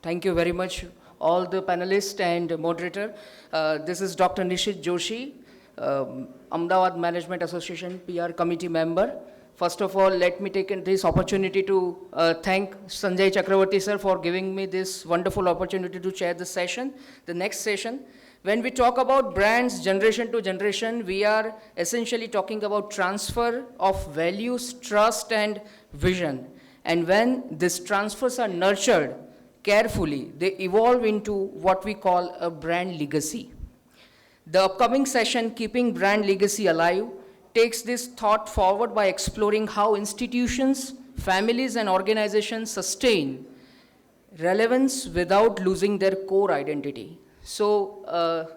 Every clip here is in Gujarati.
Thank you very much, all the panelists and moderator. This is Dr. Nishit Joshi, Ahmedabad Management Association PR committee member. First of all, let me take this opportunity to thank Sanjay Chakravarti sir for giving me this wonderful opportunity to chair the session, the next session. When we talk about brands generation to generation, we are essentially talking about transfer of values, trust, and vision. And when these transfers are nurtured carefully, they evolve into what we call a brand legacy. The upcoming session, Keeping Brand Legacy Alive, takes this thought forward by exploring how institutions, families, and organizations sustain relevance without losing their core identity. So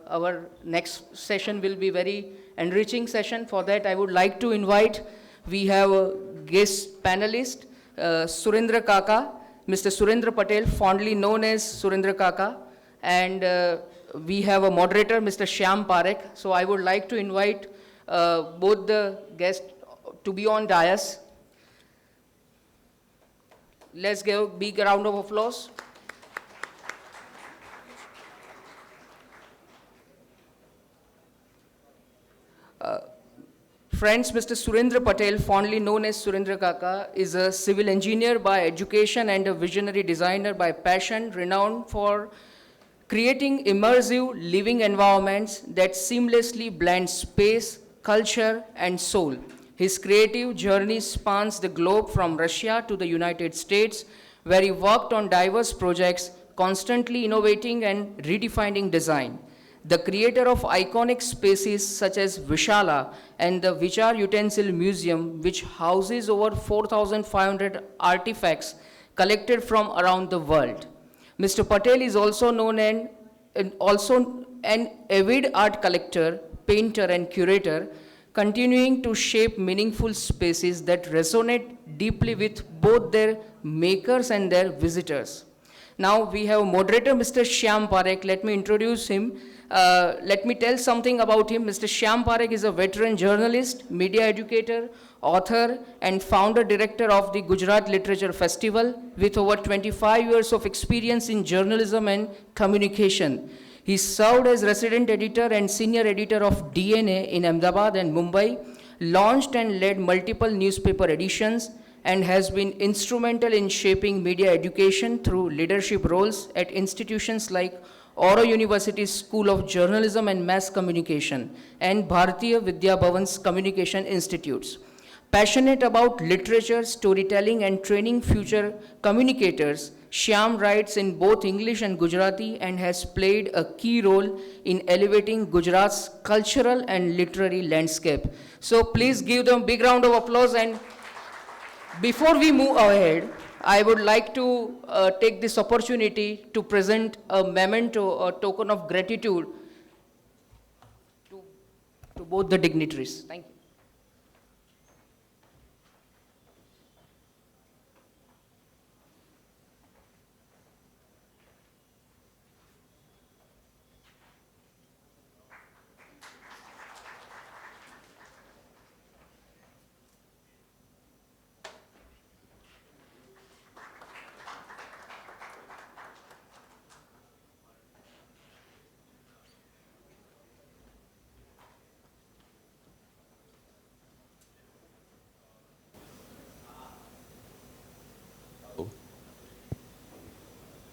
our next session will be very enriching session. For that, I would like to invite, we have a guest panelist, Surendra Kaka, Mr. Surendra Patel, fondly known as Surendra Kaka, and we have a moderator, Mr. Shyam Parekh. So I would like to invite both the guests to be on dais. Let's give a big round of applause. Friends, Mr. Surendra Patel, fondly known as Surendra Kaka, is a civil engineer by education and a visionary designer by passion, renowned for creating immersive living environments that seamlessly blend space, culture, and soul. His creative journey spans the globe from Russia to the United States, where he worked on diverse projects, constantly innovating and redefining design. The creator of iconic spaces such as Vishala and the Vichar Utensil Museum, which houses over 4,500 artifacts collected from around the world. Mr. Patel is also known also an avid art collector, painter, and curator, continuing to shape meaningful spaces that resonate deeply with both their makers and their visitors. Now we have moderator Mr. Shyam Parekh. Let me introduce him. Let me tell something about him. Mr. Shyam Parekh is a veteran journalist, media educator, author, and founder director of the Gujarat Literature Festival with over 25 years of experience in journalism and communication. He served as resident editor and senior editor of DNA in Ahmedabad and Mumbai, launched and led multiple newspaper editions, and has been instrumental in shaping media education through leadership roles at institutions like Oro University's School of Journalism and Mass Communication and Bharatiya Vidya Bhavan's Communication Institutes. Passionate about literature, storytelling, and training future communicators, Shyam writes in both English and Gujarati and has played a key role in elevating Gujarat's cultural and literary landscape. So please give them a big round of applause. And before we move ahead, I would like to take this opportunity to present a memento, a token of gratitude to both the dignitaries. Thank you.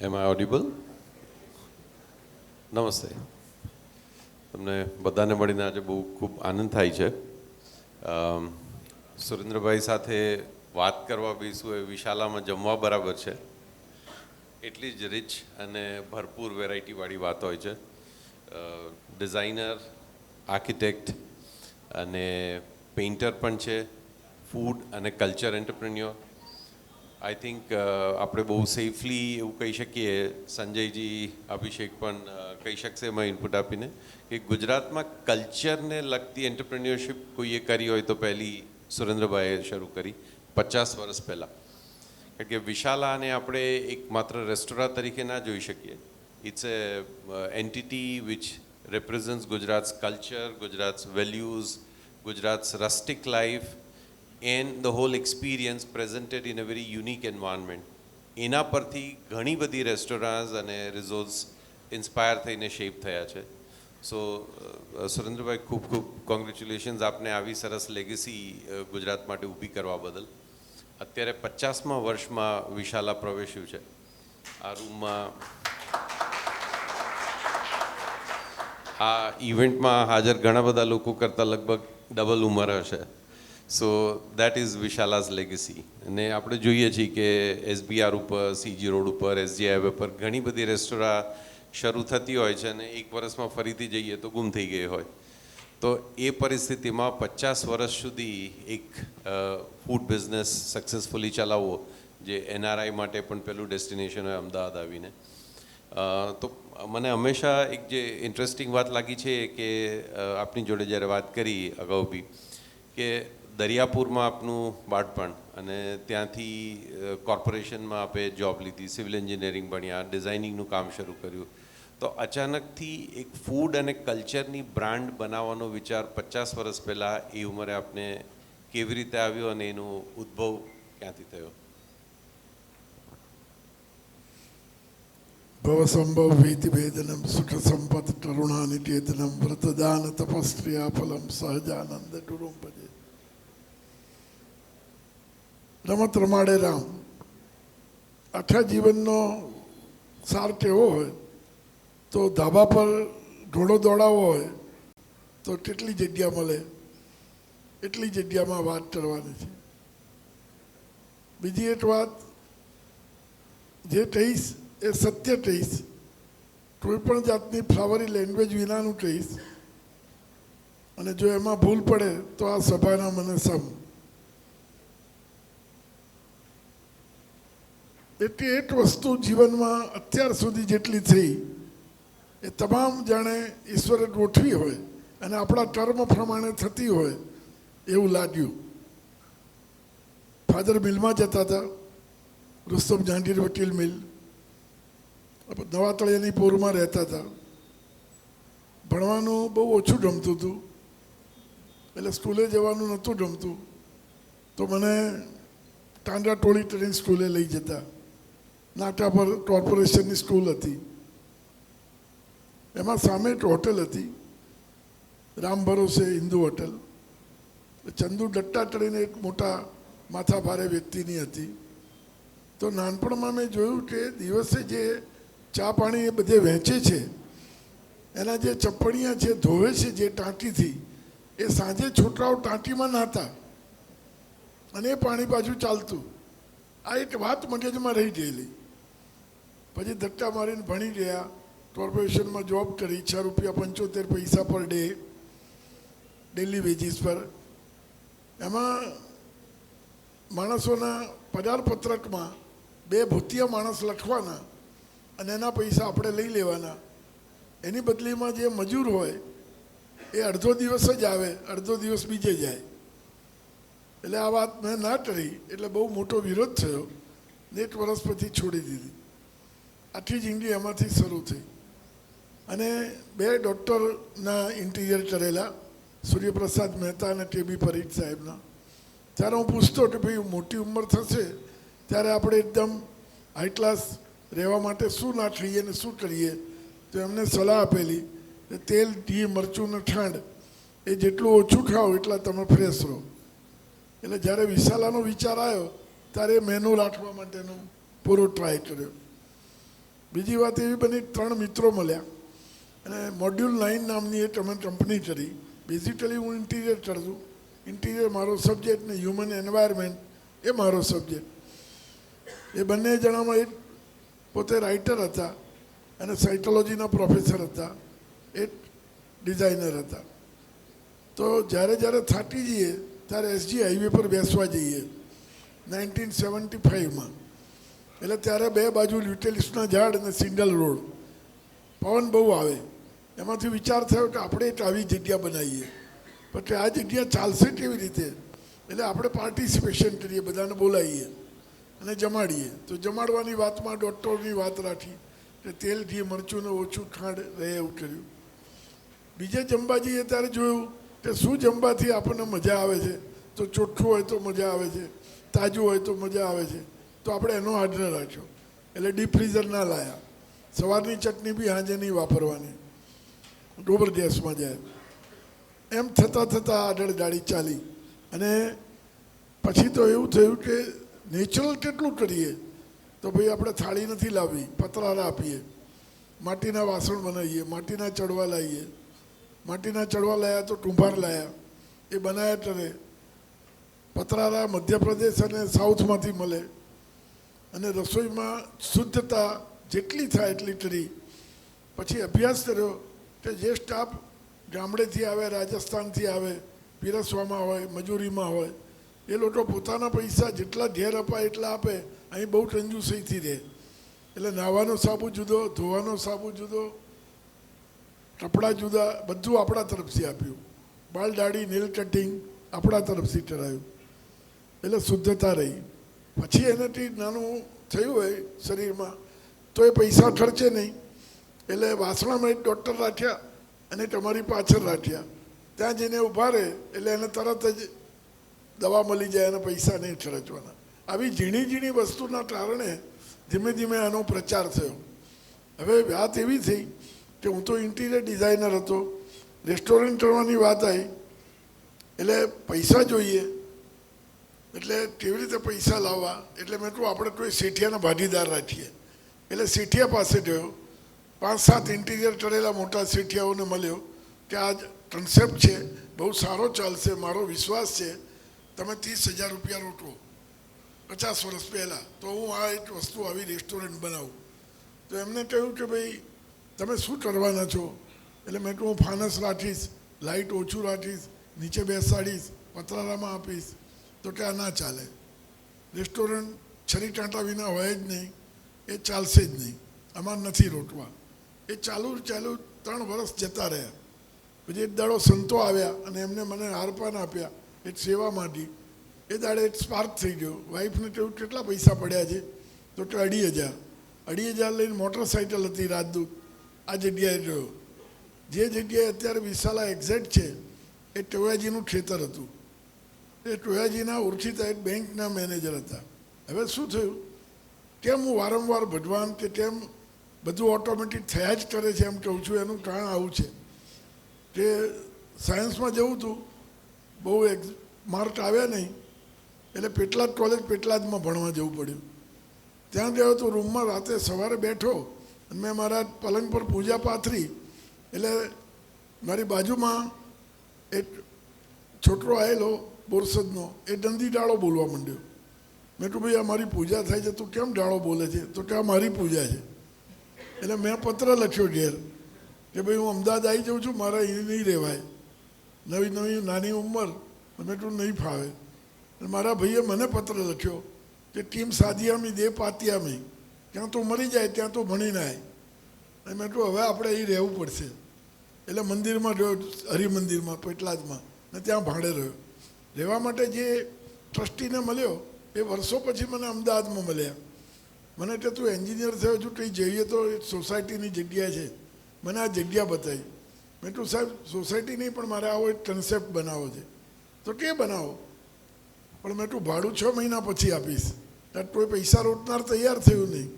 Am I audible? નમસ્તે. તમને બધાને મળીને આજે બહુ ખૂબ આનંદ થાય છે. સુરેન્દ્રભાઈ સાથે વાત કરવા બેસું એ વિશાલામાં જમવા બરાબર છે. એટલી જ રિચ અને ભરપૂર વેરાયટીવાળી વાત હોય છે. ડિઝાઇનર, આર્કિટેક્ટ અને પેઇન્ટર પણ છે, ફૂડ અને કલ્ચર એન્ટરપ્રેન્યોર. આઈ થિંક આપણે બહુ સેફલી એવું કહી શકીએ, સંજયજી, અભિષેક પણ કહી શકશે એમાં ઇનપુટ આપીને, કે ગુજરાતમાં કલ્ચરને લગતી એન્ટરપ્રેન્યોરશિપ કોઈએ કરી હોય તો પહેલી સુરેન્દ્રભાઈએ શરૂ કરી 50 વર્ષ પહેલાં. કારણ કે વિશાલાને આપણે એક માત્ર રેસ્ટોરાં તરીકે ના જોઈ શકીએ. It's a entity which represents Gujarat's culture, Gujarat's values, Gujarat's rustic life, and the whole experience presented in a very unique environment. એના પરથી ઘણી બધી રેસ્ટોરન્ટ્સ અને રિઝોર્ટ્સ ઇન્સ્પાયર થઈને શેપ થયા છે. સો સુરેન્દ્રભાઈ, ખૂબ ખૂબ કોંગ્રેચ્યુલેશન્સ આપને આવી સરસ લેગેસી ગુજરાત માટે ઊભી કરવા બદલ. અત્યારે 50મા વર્ષમાં વિશાલા પ્રવેશ્યું છે. આ રૂમમાં આ ઇવેન્ટમાં હાજર ઘણા બધા લોકો કરતાં લગભગ ડબલ ઉંમર હશે. So that is Vishala's legacy. અને આપણે જોઈએ છીએ કે SBR ઉપર, CG રોડ ઉપર, SG હાઈવે પર ઘણી બધી રેસ્ટોરાં શરૂ થતી હોય છે અને એક વર્ષમાં ફરીથી જઈએ તો ગુમ થઈ ગઈ હોય. તો એ પરિસ્થિતિમાં 50 વર્ષ સુધી એક ફૂડ બિઝનેસ સક્સેસફુલી ચલાવવો, જે NRI માટે પણ પેલું ડેસ્ટિનેશન હોય અમદાવાદ આવીને, તો મને હંમેશા એક જે ઇન્ટરેસ્ટિંગ વાત લાગી છે કે આપની જોડે જ્યારે વાત કરી અગાઉ બી, કે દરિયાપુરમાં આપનું બાળપણ અને ત્યાંથી કોર્પોરેશનમાં આપે જોબ લીધી, સિવિલ એન્જિનિયરિંગ ભણ્યા, ડિઝાઇનિંગનું કામ શરૂ કર્યું. તો અચાનકથી એક ફૂડ અને કલ્ચરની બ્રાન્ડ બનાવવાનો વિચાર 50 વર્ષ પહેલાં એ ઉંમરે આપને કેવી રીતે આવ્યો અને એનો ઉદ્ભવ ક્યાંથી થયો? ભવસંભવ વેતિ ભેદનમ સુખ સંપત કરુણાનિકેતનમ વ્રતદાન તપસ્ત્રિયા ફલમ સહજાનંદ ગુરુમ ભજે. રમત રમાડે રામ. આખા જીવનનો સાર કેવો હોય તો ધાબા પર ઘોડો દોડાવવો હોય તો કેટલી જગ્યા મળે, એટલી જગ્યામાં વાત કરવાની છે. બીજી એક વાત જે કહીશ એ સત્ય કહીશ, કોઈ પણ જાતની ફ્લાવરી લેંગ્વેજ વિનાનું કહીશ, અને જો એમાં ભૂલ પડે તો આ સભાના મને સમ. એટલી એક વસ્તુ જીવનમાં અત્યાર સુધી જેટલી થઈ એ તમામ જાણે ઈશ્વરે ગોઠવી હોય અને આપણા કર્મ પ્રમાણે થતી હોય એવું લાગ્યું. ફાધર મિલમાં જતા હતા, રુસ્તમ જહાંગીર વકીલ મિલ, નવા તળિયાની પોરમાં રહેતા હતા. ભણવાનું બહુ ઓછું ગમતું હતું, એટલે સ્કૂલે જવાનું નહોતું ગમતું, તો મને ટાંડા ટોળી કરીને સ્કૂલે લઈ જતા. નાકા પર કોર્પોરેશનની સ્કૂલ હતી, એમાં સામે એક હોટેલ હતી, રામ ભરોસે હિન્દુ હોટેલ. ચંદુ ડટ્ટા કરીને એક મોટા માથાભારે વ્યક્તિની હતી. તો નાનપણમાં મેં જોયું કે દિવસે જે ચા પાણી એ બધે વહેંચે છે, એના જે ચપ્પડિયા છે ધોવે છે જે ટાંટીથી, એ સાંજે છોકરાઓ ટાંટીમાં નહાતા અને એ પાણી પાછું ચાલતું. આ એક વાત મગજમાં રહી ગયેલી. પછી ધક્કા મારીને ભણી ગયા, કોર્પોરેશનમાં જોબ કરી, ₹6.75 પર ડે, ડેલી વેજીસ પર. એમાં માણસોના પગારપત્રકમાં 2 ભૂતિયા માણસ લખવાના અને એના પૈસા આપણે લઈ લેવાના. એની બદલીમાં જે મજૂર હોય એ અડધો દિવસ જ આવે, અડધો દિવસ બીજે જાય. એટલે આ વાત મેં ના કરી એટલે બહુ મોટો વિરોધ થયો. 1 વર્ષ પછી છોડી દીધી. આખી જિંદગી એમાંથી શરૂ થઈ. અને 2 ડૉક્ટરના ઇન્ટિરિયર કરેલા, સૂર્યપ્રસાદ મહેતા અને TB પરીખ સાહેબના. ત્યારે હું પૂછતો કે ભાઈ મોટી ઉંમર થશે ત્યારે આપણે એકદમ હાઈ ક્લાસ રહેવા માટે શું ના ખાઈએ ને શું કરીએ? તો એમને સલાહ આપેલી કે તેલ, ઘી, મરચું ને ખાંડ એ જેટલું ઓછું ખાઓ એટલા તમે ફ્રેશ રહો. એટલે જ્યારે વિશાલાનો વિચાર આવ્યો ત્યારે મેનુ રાખવા માટેનો પૂરો ટ્રાય કર્યો. બીજી વાત એવી બની, 3 મિત્રો મળ્યા અને મોડ્યુલ 9 નામની એક અમે કંપની કરી. બેઝિકલી હું ઇન્ટિરિયર કરું. ઇન્ટિરિયર મારો સબ્જેક્ટ ને હ્યુમન એન્વાયરમેન્ટ એ મારો સબ્જેક્ટ. એ બંને જણામાં એક પોતે રાઇટર હતા અને સાયકોલોજીના પ્રોફેસર હતા, એક ડિઝાઇનર હતા. તો જ્યારે થાકી જઈએ ત્યારે SG હાઈવે પર બેસવા જઈએ 1975માં. એટલે ત્યારે 2 બાજુ લ્યુટેલિસના ઝાડ અને સિંગલ રોડ, પવન બહુ આવે. એમાંથી વિચાર થયો કે આપણે એક આવી જગ્યા બનાવીએ. પછી આ જગ્યા ચાલશે કેવી રીતે? એટલે આપણે પાર્ટિસિપેશન કરીએ, બધાને બોલાવીએ અને જમાડીએ. તો જમાડવાની વાતમાં ડૉક્ટરની વાત રાખી કે તેલ, ઘી, મરચું ને ઓછું ખાંડ રહે એવું કર્યું. બીજે જમવા જઈએ ત્યારે જોયું કે શું જમવાથી આપણને મજા આવે છે. તો ચોખ્ખું હોય તો મજા આવે છે, તાજું હોય તો મજા આવે છે. તો આપણે એનો આગ્રહ રાખ્યો. એટલે ડીપ ફ્રીઝર ના લાયા. સવારની ચટણી બી સાંજે નહીં વાપરવાની, ગોબર ગેસમાં જાય. એમ થતાં થતાં આગળ ગાડી ચાલી. અને પછી તો એવું થયું કે નેચરલ કેટલું કરીએ, તો ભાઈ આપણે થાળી નથી લાવવી, પતરારા આપીએ, માટીના વાસણ બનાવીએ, માટીના ચડવા લાવીએ. માટીના ચડવા લાવ્યા તો કુંભાર લાવ્યા, એ બનાવ્યા કરે. પતરારા મધ્યપ્રદેશ અને સાઉથમાંથી મળે. અને રસોઈમાં શુદ્ધતા જેટલી થાય એટલી કરી. પછી અભ્યાસ કર્યો કે જે સ્ટાફ ગામડેથી આવે, રાજસ્થાનથી આવે, પીરસવામાં હોય, મજૂરીમાં હોય, એ લોકો પોતાના પૈસા જેટલા ઘેર અપાય એટલા આપે. અહીં બહુ કંજૂસીથી રહે. એટલે નાહવાનો સાબુ જુદો, ધોવાનો સાબુ જુદો, કપડાં જુદા, બધું આપણા તરફથી આપ્યું. બાલ દાઢી, નેલ કટિંગ આપણા તરફથી કરાયું. એટલે શુદ્ધતા રહી. પછી એનાથી નાનું થયું હોય શરીરમાં તો એ પૈસા ખર્ચે નહીં. એટલે વાસણામાં એક ડૉક્ટર રાખ્યા અને તમારી પાછળ રાખ્યા. ત્યાં જઈને ઊભા રહે એટલે એને તરત જ દવા મળી જાય અને પૈસા નહીં ખર્ચવાના. આવી ઝીણી ઝીણી વસ્તુના કારણે ધીમે ધીમે આનો પ્રચાર થયો. હવે વાત એવી થઈ કે હું તો ઇન્ટિરિયર ડિઝાઇનર હતો, રેસ્ટોરન્ટ કરવાની વાત આવી એટલે પૈસા જોઈએ. એટલે કેવી રીતે પૈસા લાવવા, એટલે મેં કહું આપણે કોઈ શેઠિયાના ભાગીદાર રાખીએ. એટલે શેઠિયા પાસે ગયો, 5-7 ઇન્ટિરિયર કરેલા મોટા શેઠિયાઓને મળ્યો કે આ કન્સેપ્ટ છે, બહુ સારો ચાલશે, મારો વિશ્વાસ છે, તમે 30,000 રૂપિયા રોકવો 50 વર્ષ પહેલાં, તો હું આ એક વસ્તુ આવી રેસ્ટોરન્ટ બનાવું. તો એમને કહ્યું કે ભાઈ તમે શું કરવાના છો? એટલે મેં કહું હું ફાનસ રાખીશ, લાઇટ ઓછું રાખીશ, નીચે બેસાડીશ, પતરારામાં આપીશ. તો કે આ ના ચાલે, રેસ્ટોરન્ટ છરી કાંટા વિના હોય જ નહીં, એ ચાલશે જ નહીં, આમાં નથી રોકવા. એ ચાલુ 3 વર્ષ જતા રહ્યા. પછી એક દાડો સંતો આવ્યા અને એમને મને હારપાન આપ્યા એક સેવા માંડી. એ દાડે એક સ્પાર્ક થઈ ગયો. વાઈફને કહ્યું કેટલા પૈસા પડ્યા છે? તો કે 2,500. 2,500 લઈને મોટરસાઇકલ હતી રાજદૂત, આ જગ્યાએ ગયો. જે જગ્યાએ અત્યારે વિશાલા એક્ઝેક્ટ છે એ ટોયાજીનું ખેતર હતું. એ ટોયાજીના ઓળખીતા એક બેંકના મેનેજર હતા. હવે શું થયું, કેમ હું વારંવાર ભગવાન કે કેમ બધું ઓટોમેટિક થયા જ કરે છે એમ કહું છું. એનું કારણ આવું છે કે સાયન્સમાં જવું હતું, બહુ માર્ક આવ્યા નહીં, એટલે પેટલાદ કોલેજ પેટલાદમાં ભણવા જવું પડ્યું. ત્યાં ગયો તો રૂમમાં રાતે સવારે બેઠો અને મેં મારા પલંગ પર પૂજા પાથરી. એટલે મારી બાજુમાં એક છોકરો આવેલો બોરસદનો, એ દંડી ડાળો બોલવા માંડ્યો. મેં કહ્યું ભાઈ આ મારી પૂજા થાય છે, તું કેમ ડાળો બોલે છે? તો કે આ મારી પૂજા છે. એટલે મેં પત્ર લખ્યો ઘેર કે ભાઈ હું અમદાવાદ આવી જાઉં છું, મારે અહીં નહીં રહેવાય, નવી નાની ઉંમર, મેં કહ્યું નહીં ફાવે. મારા ભાઈએ મને પત્ર લખ્યો કે ટીમ સાદિયામી દે પાતિયામી, ત્યાં તો મરી જાય ત્યાં તો ભણી ના આવે. અને મેં કહ્યું હવે આપણે અહીં રહેવું પડશે. એટલે મંદિરમાં રહ્યો, હરિમંદિરમાં પેટલાદમાં, ને ત્યાં ભાડે રહ્યો. રહેવા માટે જે ટ્રસ્ટીને મળ્યો એ વર્ષો પછી મને અમદાવાદમાં મળ્યા. મને કે તું એન્જિનિયર થયો છું, કંઈ જઈએ તો સોસાયટીની જગ્યા છે, મને આ જગ્યા બતાવી. મેં કહ્યું સાહેબ સોસાયટી નહીં પણ મારે આવો એક કન્સેપ્ટ બનાવવો છે. તો કે બનાવો, પણ મેં કહ્યું ભાડું 6 મહિના પછી આપીશ. ત્યાં કોઈ પૈસા રોકનાર તૈયાર થયું નહીં.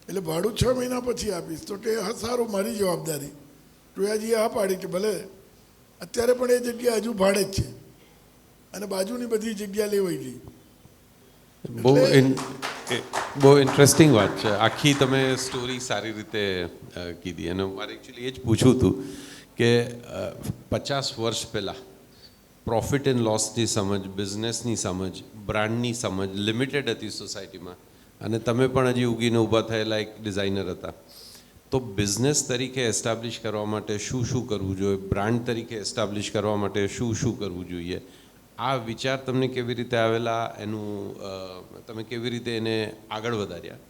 એટલે ભાડું 6 મહિના પછી આપીશ. તો કે હા સારું, મારી જવાબદારી. ટોયાજીએ હા પાડી કે ભલે. અત્યારે પણ એ જગ્યા હજુ ભાડે જ છે અને બાજુની બધી જગ્યા લેવાઈ ગઈ. બહુ ઇન્ટરેસ્ટિંગ વાત છે. આખી તમે સ્ટોરી સારી રીતે કીધી. અને મારે એકચ્યુઅલી એ જ પૂછવું હતું કે 50 વર્ષ પહેલાં પ્રોફિટ એન્ડ લોસની સમજ, બિઝનેસની સમજ, બ્રાન્ડની સમજ લિમિટેડ હતી સોસાયટીમાં, અને તમે પણ હજી ઉગીને ઊભા થયેલા એક ડિઝાઇનર હતા. તો બિઝનેસ તરીકે એસ્ટાબ્લિશ કરવા માટે શું શું કરવું જોઈએ, બ્રાન્ડ તરીકે એસ્ટાબ્લિશ કરવા માટે શું શું કરવું જોઈએ, આ વિચાર તમને કેવી રીતે આવેલા, એનું તમે કેવી રીતે એને આગળ વધાર્યા?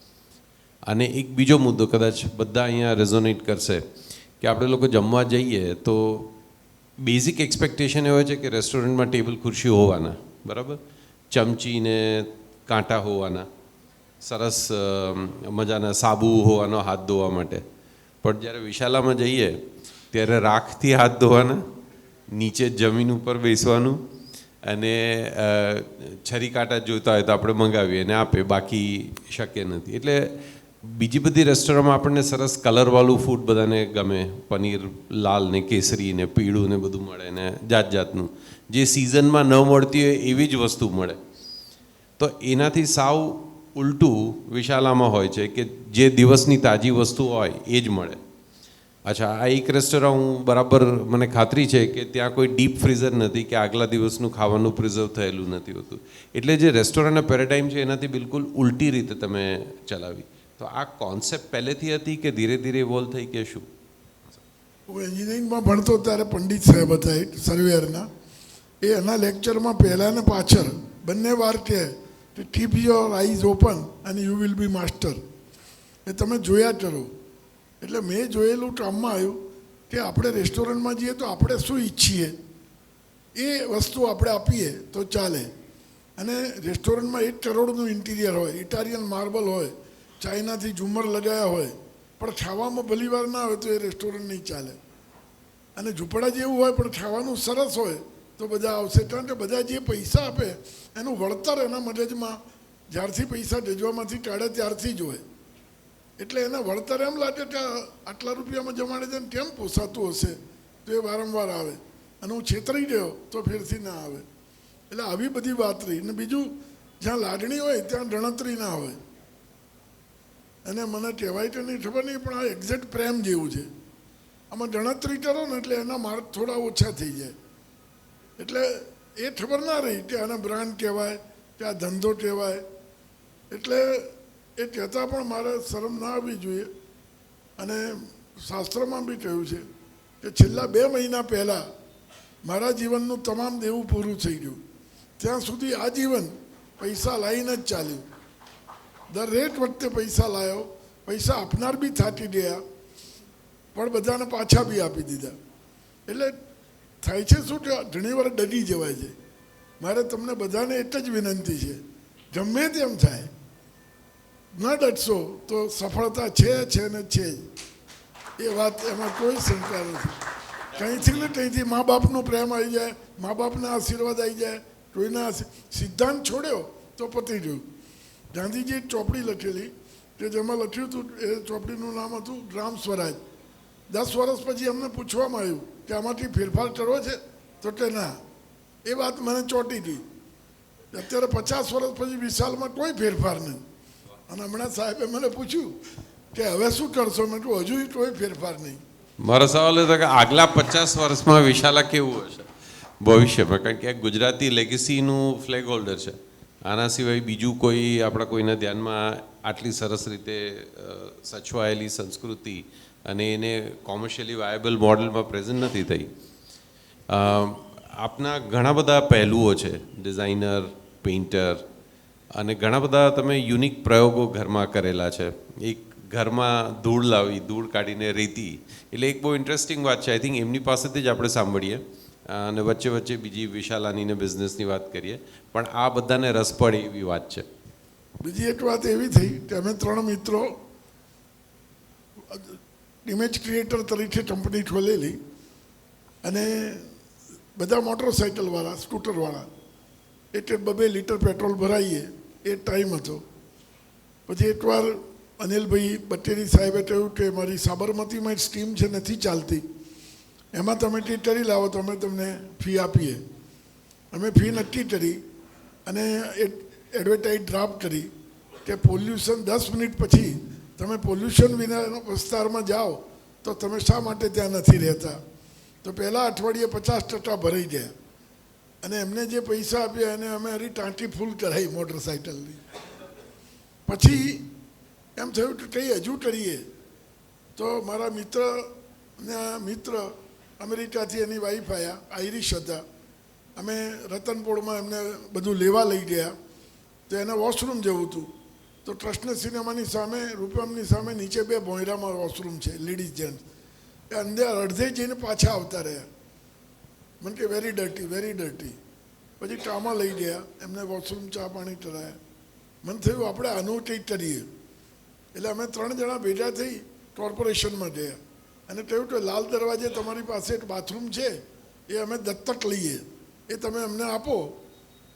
અને એક બીજો મુદ્દો કદાચ બધા અહીંયા રેઝોનેટ કરશે કે આપણે લોકો જમવા જઈએ તો બેઝિક એક્સપેક્ટેશન એ હોય છે કે રેસ્ટોરન્ટમાં ટેબલ ખુરશી હોવાના, બરાબર, ચમચીને કાંટા હોવાના, સરસ મજાના સાબુ હોવાનો હાથ ધોવા માટે. પણ જ્યારે વિશાલામાં જઈએ ત્યારે રાખથી હાથ ધોવાના, નીચે જમીન ઉપર બેસવાનું, અને છરી કાંટા જોઈતા હોય તો આપણે મંગાવીએ અને આપે, બાકી શક્ય નથી. એટલે બીજી બધી રેસ્ટોરન્ટમાં આપણને સરસ કલરવાળું ફૂડ બધાને ગમે, પનીર લાલ ને કેસરી ને પીળું ને બધું મળે ને જાત જાતનું, જે સિઝનમાં ન મળતી હોય એવી જ વસ્તુ મળે. તો એનાથી સાવ ઉલટું વિશાલામાં હોય છે કે જે દિવસની તાજી વસ્તુ હોય એ જ મળે. અચ્છા, આ એક રેસ્ટોરન્ટ હું બરાબર મને ખાતરી છે કે ત્યાં કોઈ ડીપ ફ્રીઝર નથી કે આગલા દિવસનું ખાવાનું પ્રિઝર્વ થયેલું નથી હોતું. એટલે જે રેસ્ટોરન્ટના પેરાડાઇમ છે એનાથી બિલકુલ ઉલટી રીતે તમે ચલાવી. તો આ કોન્સેપ્ટ પહેલેથી હતી કે ધીરે ધીરે ઇવોલ્વ થઈ કે શું? હું એન્જિનિયરિંગમાં ભણતો ત્યારે પંડિત સાહેબ હતા એક સર્વેયરના, એ એના લેક્ચરમાં પહેલાં ને પાછળ બંને વાર કહે કે કીપ યોર આઈઝ ઓપન અને યુ વિલ બી માસ્ટર. એ તમે જોયા કરો. એટલે મેં જોયેલું કામમાં આવ્યું કે આપણે રેસ્ટોરન્ટમાં જઈએ તો આપણે શું ઈચ્છીએ એ વસ્તુ આપણે આપીએ તો ચાલે. અને રેસ્ટોરન્ટમાં 1 કરોડનું ઇન્ટિરિયર હોય, ઇટાલિયન માર્બલ હોય, ચાઇનાથી ઝુમ્મર લગાવ્યા હોય, પણ ખાવામાં ભલીવાર ના હોય તો એ રેસ્ટોરન્ટ નહીં ચાલે. અને ઝૂંપડા જેવું હોય પણ ખાવાનું સરસ હોય તો બધા આવશે. કારણ કે બધા જે પૈસા આપે એનું વળતર એના મગજમાં જ્યારથી પૈસા ડેજવામાંથી કાઢે ત્યારથી જ હોય. એટલે એને વળતર એમ લાગે કે આટલા રૂપિયામાં જમાડે છે ને કેમ પોસાતું હશે, તો એ વારંવાર આવે. અને હું છેતરાઈ ગયો તો ફેરથી ના આવે. એટલે આવી બધી વાત રહી. અને બીજું, જ્યાં લાગણી હોય ત્યાં ગણતરી ના હોય. અને મને કહેવાય કે નહીં ખબર નહીં, પણ આ એક્ઝેક્ટ પ્રેમ જેવું છે. આમાં ગણતરી કરો ને એટલે એના માર્ક થોડા ઓછા થઈ જાય. એટલે એ ખબર ના રહી કે આને બ્રાન્ડ કહેવાય કે આ ધંધો કહેવાય. એટલે એ કહેતા પણ મારે શરમ ના આવવી જોઈએ. અને શાસ્ત્રમાં બી કહ્યું છે કે છેલ્લા 2 મહિના પહેલાં મારા જીવનનું તમામ દેવું પૂરું થઈ ગયું. ત્યાં સુધી આ જીવન પૈસા લાવીને જ ચાલ્યું. દરેક વખતે પૈસા લાવ્યો, પૈસા આપનાર બી થાકી ગયા, પણ બધાને પાછા બી આપી દીધા. એટલે થાય છે શું કે ઘણીવાર ડરી જવાય છે. મારે તમને બધાને એક જ વિનંતી છે, ગમે તેમ થાય ન ડરશો તો સફળતા છે ને છે જ. એ વાત એમાં કોઈ શંકા નથી. કંઈથી ને કંઈથી મા બાપનો પ્રેમ આવી જાય, મા બાપના આશીર્વાદ આવી જાય, કોઈના સિદ્ધાંત છોડ્યો તો પતી ગયું. ગાંધીજી એક ચોપડી લખેલી કે જેમાં લખ્યું હતું, એ ચોપડીનું નામ હતું ગ્રામ સ્વરાજ. 10 વર્ષ પછી અમને પૂછવામાં આવ્યું કે આમાંથી ફેરફાર કરવો છે, તો કે ના. એ વાત મને ચોંટી ગઈ. અત્યારે 50 વર્ષ પછી વિશાલમાં કોઈ ફેરફાર નહીં. અને હમણાં સાહેબે મને પૂછ્યું કે હવે શું કરશો? મેં કહ્યું હજુ કોઈ ફેરફાર નહીં. મારો સવાલ હતો કે આગલા 50 વર્ષમાં વિશાલા કેવું હશે ભવિષ્યમાં? કારણ કે ગુજરાતી લેગેસીનું ફ્લેગ હોલ્ડર છે. આના સિવાય બીજું કોઈ આપણા કોઈના ધ્યાનમાં આટલી સરસ રીતે સચવાયેલી સંસ્કૃતિ અને એને કોમર્શિયલી વાયેબલ મોડલમાં પ્રેઝન્ટ નથી થઈ. આપના ઘણા બધા પહેલુઓ છે, ડિઝાઇનર, પેઇન્ટર, અને ઘણા બધા તમે યુનિક પ્રયોગો ઘરમાં કરેલા છે. એક ઘરમાં ધૂળ લાવી, ધૂળ કાઢીને રેતી, એટલે એક બહુ ઇન્ટરેસ્ટિંગ વાત છે. આઈ થિંક એમની પાસેથી જ આપણે સાંભળીએ અને વચ્ચે વચ્ચે બીજી વિશાલાની ને બિઝનેસની વાત કરીએ. પણ આ બધાને રસ પડે એવી વાત છે. બીજી એક વાત એવી થઈ કે અમે 3 મિત્રો ઇમેજ ક્રિએટર તરીકે કંપની ખોલેલી. અને બધા મોટરસાઇકલવાળા, સ્કૂટરવાળા, એટલે 2 લીટર પેટ્રોલ ભરાઈએ એ ટાઈમ હતો. પછી એકવાર અનિલભાઈ બટેરી સાહેબે કહ્યું કે મારી સાબરમતીમાં એક સ્કીમ છે, નથી ચાલતી, એમાં તમે ટી કરી લાવો તો અમે તમને ફી આપીએ. અમે ફી નક્કી કરી અને એક એડવર્ટાઇઝ ડ્રાફ્ટ કરી કે પોલ્યુશન 10 મિનિટ પછી તમે પોલ્યુશન વિનાના વિસ્તારમાં જાઓ તો તમે શા માટે ત્યાં નથી રહેતા. તો પહેલાં અઠવાડિયે 50% ભરાઈ ગયા. અને એમને જે પૈસા આપ્યા એને અમે હરી ટાંકી ફૂલ કરાવી મોટરસાઇકલની. પછી એમ થયું કે કંઈ હજુ કરીએ. તો મારા મિત્ર અમેરિકાથી એની વાઈફ આવ્યા, આઈરિશ હતા. અમે રતનપોળમાં એમને બધું લેવા લઈ ગયા. તો એને વોશરૂમ જવું હતું. તો કૃષ્ણ સિનેમાની સામે, રૂપમની સામે નીચે 2 ભોંયરામાં વોશરૂમ છે, લેડીઝ જેન્ટ્સ. એ અંદર અડધે જઈને પાછા આવતા રહ્યા. મને કે વેરી ડર્ટી, વેરી ડર્ટી. પછી ટામાં લઈ ગયા, એમને વોશરૂમ ચા પાણી કરાયા. મને થયું આપણે આનું કંઈક કરીએ. એટલે અમે 3 જણા ભેગા થઈ કોર્પોરેશનમાં ગયા અને કહ્યું કે લાલ દરવાજે તમારી પાસે એક બાથરૂમ છે, એ અમે દત્તક લઈએ, એ તમે અમને આપો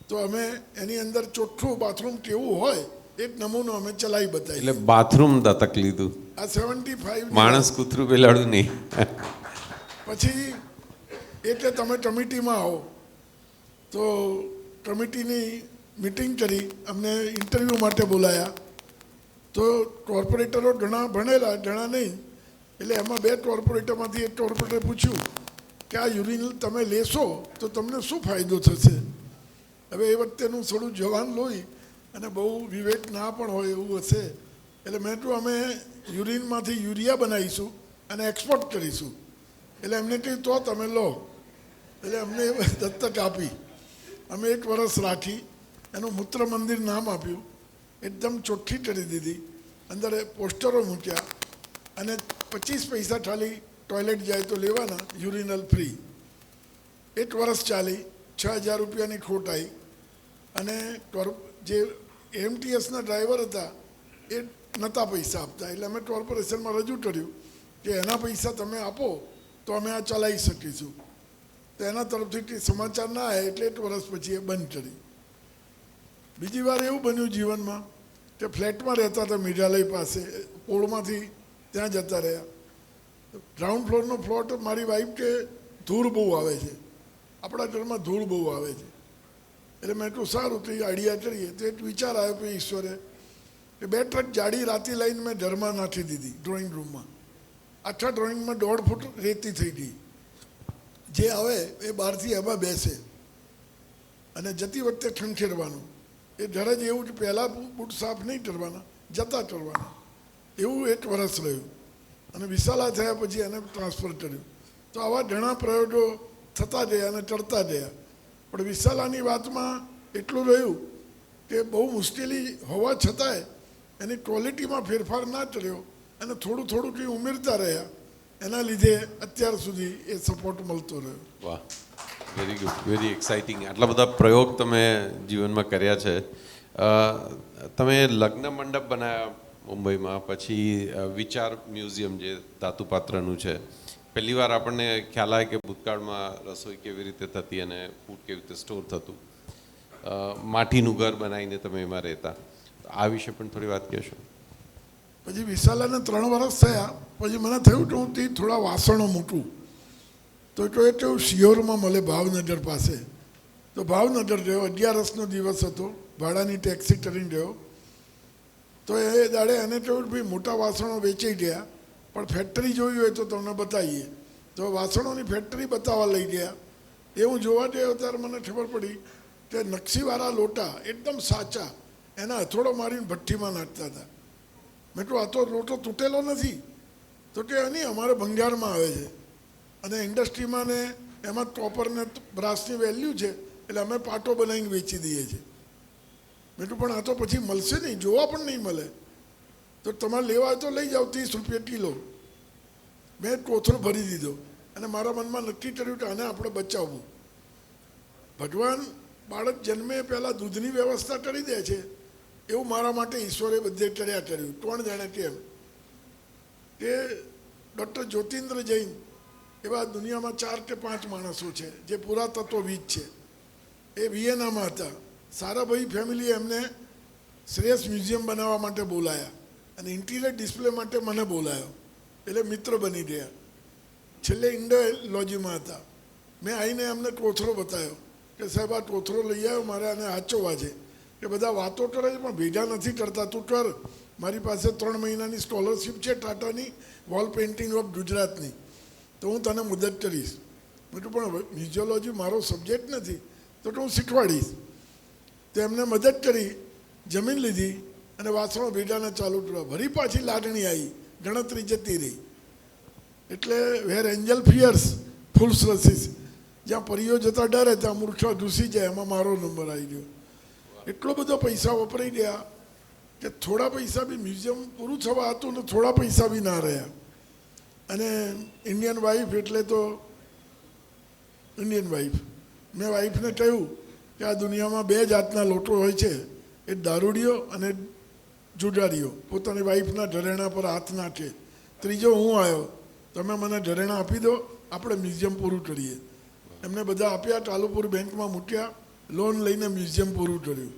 તો અમે એની અંદર ચોખ્ખું બાથરૂમ કેવું હોય એક નમૂનો અમે ચલાવી બતાવી. એટલે બાથરૂમ દત્તક લીધું, આ 75 માણસ કૂતરું પેલાડું નહીં. પછી એટલે તમે કમિટીમાં આવો તો કમિટીની મિટિંગ કરી, અમને ઇન્ટરવ્યૂ માટે બોલાયા. તો કોર્પોરેટરો ઘણા ભણેલા ઘણા નહીં, એટલે એમાં 2 કોર્પોરેટરમાંથી એક કોર્પોરેટરે પૂછ્યું કે આ યુરિન તમે લેશો તો તમને શું ફાયદો થશે. હવે એ વખતેનું થોડું જવાન લોહી અને બહુ વિવેક ના પણ હોય એવું હશે, એટલે મેં કહ્યું અમે યુરિનમાંથી યુરિયા બનાવીશું અને એક્સપોર્ટ કરીશું. એટલે એમને કહ્યું તો તમે લો. એટલે અમને દત્તક આપી. અમે 1 વર્ષ રાખી, એનું મૂત્ર મંદિર નામ આપ્યું, એકદમ ચોખ્ખી કરી દીધી, અંદર પોસ્ટરો મૂક્યા અને 25 પૈસા ખાલી ટોયલેટ જાય તો લેવાના, યુરિનલ ફ્રી. 1 વર્ષ ચાલી, 6000 રૂપિયાની ખોટ આવી. અને જે એમટીએસના ડ્રાઈવર હતા એ નહોતા પૈસા આપતા, એટલે અમે કોર્પોરેશનમાં રજૂ કર્યું કે એના પૈસા તમે આપો તો અમે આ ચલાવી શકીશું. તો એના તરફથી સમાચાર ના આવ્યા, એટલે 1 વર્ષ પછી એ બંધ કરી. બીજી વાર એવું બન્યું જીવનમાં કે ફ્લેટમાં રહેતા હતા મેઘાલય પાસે, પોળમાંથી ત્યાં જતા રહ્યા. ગ્રાઉન્ડ ફ્લોરનો પ્લોટ, મારી વાઈફ કે ધૂળ બહુ આવે છે, આપણા ઘરમાં ધૂળ બહુ આવે છે. એટલે મેં કહ્યું સારું તો એ આઈડિયા કરીએ. તો એક વિચાર આવ્યો કે ઈશ્વરે કે 2 ટ્રક જાડી રાતી લઈને મેં ઘરમાં નાખી દીધી, ડ્રોઈંગ રૂમમાં. આખા ડ્રોઈંગમાં 1.5 ફૂટ રેતી થઈ ગઈ. જે આવે એ બહારથી એમાં બેસે અને જતી વખતે ખંખેરવાનું. એ ઘરે જ એવું કે પહેલાં બૂટ સાફ નહીં કરવાના, જતા કરવાના. એવું 1 વર્ષ રહ્યું અને વિશાલા થયા પછી એને ટ્રાન્સફર કર્યું. તો આવા ઘણા પ્રયોગો થતા ગયા અને કરતા ગયા. પણ વિશાલાની વાતમાં એટલું રહ્યું કે બહુ મુશ્કેલી હોવા છતાંય એની ક્વોલિટીમાં ફેરફાર ના કર્યો અને થોડું થોડું કંઈ ઉમેરતા રહ્યા. એના લીધે અત્યાર સુધી એ સપોર્ટ મળતો રહ્યો. વાહ, વેરી ગુડ, વેરી એક્સાઇટિંગ. આટલા બધા પ્રયોગ તમે જીવનમાં કર્યા છે. તમે લગ્ન મંડપ બનાવ્યા મુંબઈમાં, પછી વિચાર મ્યુઝિયમ જે ધાતુપાત્રનું છે. પહેલી વાર આપણને ખ્યાલ આવે કે ભૂતકાળમાં રસોઈ કેવી રીતે થતી અને ફૂડ કેવી રીતે સ્ટોર થતું. માટીનું ઘર બનાવીને તમે એમાં રહેતા. આ વિશે પણ થોડી વાત કહેશો? પછી વિશાલાને 3 વર્ષ થયા પછી મને થયું કે હું તે થોડા વાસણો મૂકું. તો એ કેવું શિયોરમાં મળે ભાવનગર પાસે. તો ભાવનગર ગયો, 11નો દિવસ હતો, ભાડાની ટેક્સી કરીને ગયો. તો એ દાડે એને કહ્યું ભાઈ મોટા વાસણો વેચાઈ ગયા, પણ ફેક્ટરી જોઈ હોય તો તમને બતાવીએ. તો વાસણોની ફેક્ટરી બતાવવા લઈ ગયા. એ હું જોવા ગયો ત્યારે મને ખબર પડી કે નકશીવાળા લોટા એકદમ સાચા એના હથોડો મારીને ભઠ્ઠીમાં નાખતા હતા. મેં કહું આ તો લોટો તૂટેલો નથી. તો કે નહીં, અમારે ભંગારમાં આવે છે અને ઇન્ડસ્ટ્રીમાં ને એમાં કોપરને બ્રાસની વેલ્યુ છે, એટલે અમે પાટો બનાવીને વેચી દઈએ છીએ. મેં કહું પણ આ તો પછી મળશે નહીં, જોવા પણ નહીં મળે. તો તમારે લેવા હોય તો લઈ જાઓ, 30 રૂપિયા કિલો. મેં કોથળો ભરી દીધો અને મારા મનમાં નક્કી કર્યું કે આને આપણે બચાવવું. ભગવાન બાળક જન્મે પહેલાં દૂધની વ્યવસ્થા કરી દે છે, એવું મારા માટે ઈશ્વરે બધે કર્યા કર્યું. કોણ જાણે કેમ. કે ડૉક્ટર જ્યોતિન્દ્ર જૈન એવા દુનિયામાં 4 કે 5 માણસો છે જે પુરાતત્વવિદ છે. એ વિયેનામાં હતા. સારાભાઈ ફેમિલીએ એમને શ્રેયસ મ્યુઝિયમ બનાવવા માટે બોલાયા અને ઇન્ટિરિયર ડિસ્પ્લે માટે મને બોલાયો. એટલે મિત્ર બની ગયા. છેલ્લે ઇન્ડોલોજીમાં હતા. મેં આવીને એમને કોથળો બતાવ્યો કે સાહેબ આ કોથળો લઈ આવ્યો, મારે આને હાચવવા છે. કે બધા વાતો કરે છે પણ ભેગા નથી કરતા, તું કર. મારી પાસે 3 મહિનાની સ્કોલરશિપ છે ટાટાની, વોલ પેઇન્ટિંગ ઓફ ગુજરાતની, તો હું તને મદદ કરીશ. મેં કહ્યું પણ મ્યુઝિયોલોજી મારો સબ્જેક્ટ નથી, તો હું શીખવાડીશ. તો એમને મદદ કરી, જમીન લીધી અને વાસણો ભેગાને ચાલુ કરવા. વળી પાછી લાગણી આવી, ગણતરી જતી રહી. એટલે વેર એન્જલ ફિયર્સ ફૂલ્સ રસીસ, જ્યાં પરીઓ જતા ડરે ત્યાં મૂર્ખા ઘૂસી જાય, એમાં મારો નંબર આવી ગયો. એટલો બધો પૈસા વપરાઈ ગયા કે થોડા પૈસા બી મ્યુઝિયમ પૂરું થવા હતું ને થોડા પૈસા બી ના રહ્યા. અને ઇન્ડિયન વાઈફ એટલે તો ઇન્ડિયન વાઈફ. મેં વાઈફને કહ્યું કે આ દુનિયામાં 2 જાતના લોકો હોય છે, એક દારૂડિયો અને જુગારીઓ. પોતાની વાઈફના ઘરેણા પર હાથ નાખે. ત્રીજો હું આવ્યો, તમે મને ઘરેણા આપી દો, આપણે મ્યુઝિયમ પૂરું કરીએ. એમને બધા આપ્યા, ચાલુપુર બેંકમાં મૂક્યા, લોન લઈને મ્યુઝિયમ પૂરું કર્યું.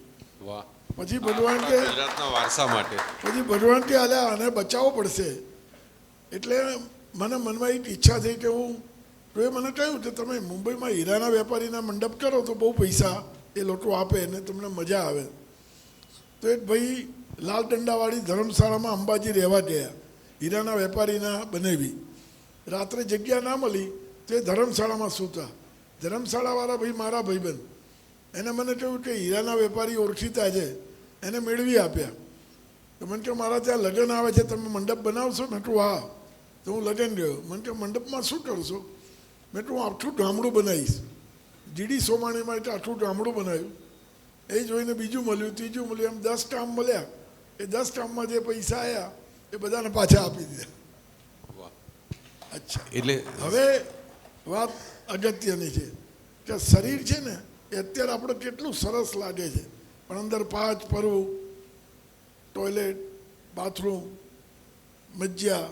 વાહ, પછી ભગવાન કે ગુજરાતના વારસા માટે પછી ભગવાન કે અલ્યા આને બચાવવો પડશે. એટલે મને મનમાં એક ઈચ્છા થઈ કે હું તો એ મને કહ્યું કે તમે મુંબઈમાં હીરાના વેપારીના મંડપ કરો તો બહુ પૈસા એ લોકો આપે અને તમને મજા આવે. તો એક ભાઈ લાલ દંડાવાળી ધર્મશાળામાં અંબાજી રહેવા ગયા, હીરાના વેપારીના બનેવી. રાત્રે જગ્યા ના મળી તો એ ધર્મશાળામાં સૂતા. ધર્મશાળાવાળા ભાઈ મારા ભાઈબંધ, એને મને કહ્યું કે હીરાના વેપારી ઓળખીતા છે, એને મેળવી આપ્યા. તો મને કહ્યું મારા ત્યાં લગ્ન આવે છે, તમે મંડપ બનાવશો? મેં કહ્યું હા. તો હું લગ્ન ગયો. મને કહ્યું મંડપમાં શું કરશો? મેં કહ્યું હું આખું ગામડું બનાવીશ. જીડી સોમાણીમાં એટલે આખું ગામડું બનાવ્યું. એ જોઈને બીજું મળ્યું, ત્રીજું મળ્યું, એમ 10 કામ મળ્યા. એ 10 કામમાં જે પૈસા આવ્યા એ બધાને પાછા આપી દીધા. અચ્છા, એટલે હવે વાત અગત્યની છે કે શરીર છે ને એ અત્યારે આપણે કેટલું સરસ લાગે છે, પણ અંદર 5 પરવું, ટોયલેટ, બાથરૂમ, મજ્જા,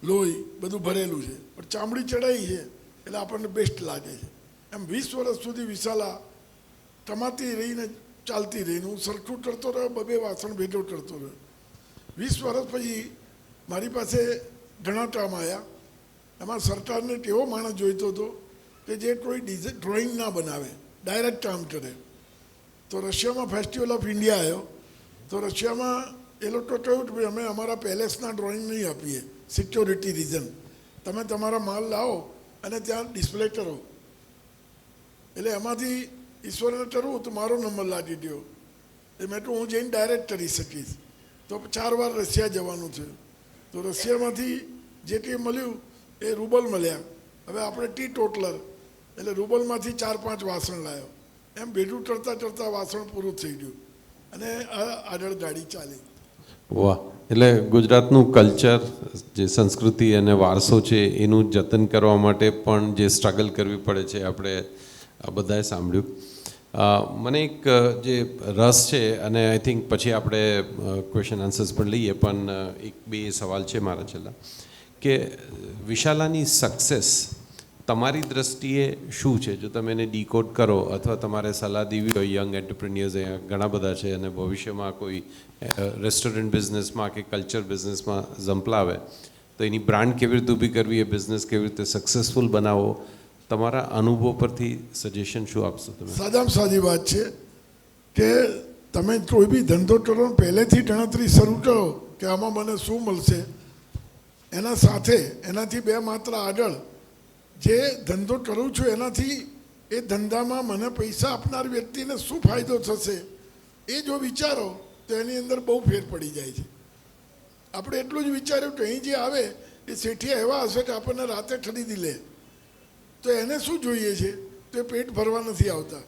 લોહી બધું ભરેલું છે, પણ ચામડી ચડાઈ છે એટલે આપણને બેસ્ટ લાગે છે. એમ 20 વર્ષ સુધી વિશાલા કમાતી રહીને ચાલતી રહીને હું સરખું કરતો રહ્યો, 2 વાસણ ભેગો કરતો રહ્યો. 20 વર્ષ પછી મારી પાસે ઘણા કામ આવ્યા. એમાં સરકારને એક એવો માણસ જોઈતો હતો કે જે કોઈ ડ્રોઈંગ ના બનાવે, ડાયરેક્ટ કામ કરે. તો રશિયામાં ફેસ્ટિવલ ઓફ ઇન્ડિયા આવ્યો. તો રશિયામાં એ લોકો કહ્યું કે ભાઈ અમે અમારા પેલેસના ડ્રોઈંગ નહીં આપીએ, સિક્યોરિટી રીઝન, તમે તમારા માલ લાવો અને ત્યાં ડિસ્પ્લે કરો. એટલે એમાંથી ઈશ્વરને કરવું તો મારો નંબર લાગી ગયો. એ મેં તો હું જઈને ડાયરેક્ટ કરી શકીશ. તો 4 વાર રશિયા જવાનું થયું. તો રશિયામાંથી જે કંઈ મળ્યું એ રૂબલ મળ્યા. હવે આપણે ટી ટોટલર એટલે રૂબલમાંથી 4-5 વાસણ લાવ્યો. એમ ભેગું કરતાં કરતાં વાસણ પૂરું થઈ ગયું અને આગળ ગાડી ચાલી. વાહ! એટલે ગુજરાતનું કલ્ચર, જે સંસ્કૃતિ અને વારસો છે એનું જતન કરવા માટે પણ જે સ્ટ્રગલ કરવી પડે છે આપણે આ બધાએ સાંભળ્યું. મને એક જે રસ છે અને આઈ થિંક પછી આપણે ક્વેશ્ચન આન્સર્સ પણ લઈએ, પણ 1-2 સવાલ છે મારા છેલ્લા, કે વિશાલાની સક્સેસ તમારી દ્રષ્ટિએ શું છે? જો તમે એને ડીકોડ કરો અથવા તમારે સલાહ દેવી હોય યંગ એન્ટરપ્રિન્યોર્સ, અહીંયા ઘણા બધા છે અને ભવિષ્યમાં કોઈ રેસ્ટોરન્ટ બિઝનેસમાં કે કલ્ચર બિઝનેસમાં ઝંપલાવે તો એની બ્રાન્ડ કેવી રીતે ઊભી કરવી, એ બિઝનેસ કેવી રીતે સક્સેસફુલ બનાવવો, તમારા અનુભવ પરથી સજેશન શું આપશો તમે? સાદામાં સાદી વાત છે કે તમે કોઈ બી ધંધો કરો પહેલેથી ગણતરી શરૂ કરો કે આમાં મને શું મળશે. એના સાથે એનાથી 2 માત્રા આગળ જે ધંધો કરું છું એનાથી એ ધંધામાં મને પૈસા આપનાર વ્યક્તિને શું ફાયદો થશે એ જો વિચારો તો એની અંદર બહુ ફેર પડી જાય છે. આપણે એટલું જ વિચાર્યું કે અહીં જે આવે એ શેઠિયા એવા હશે કે આપણને રાતે ખરીદી લે, તો એને શું જોઈએ છે? તો એ પેટ ભરવા નથી આવતા,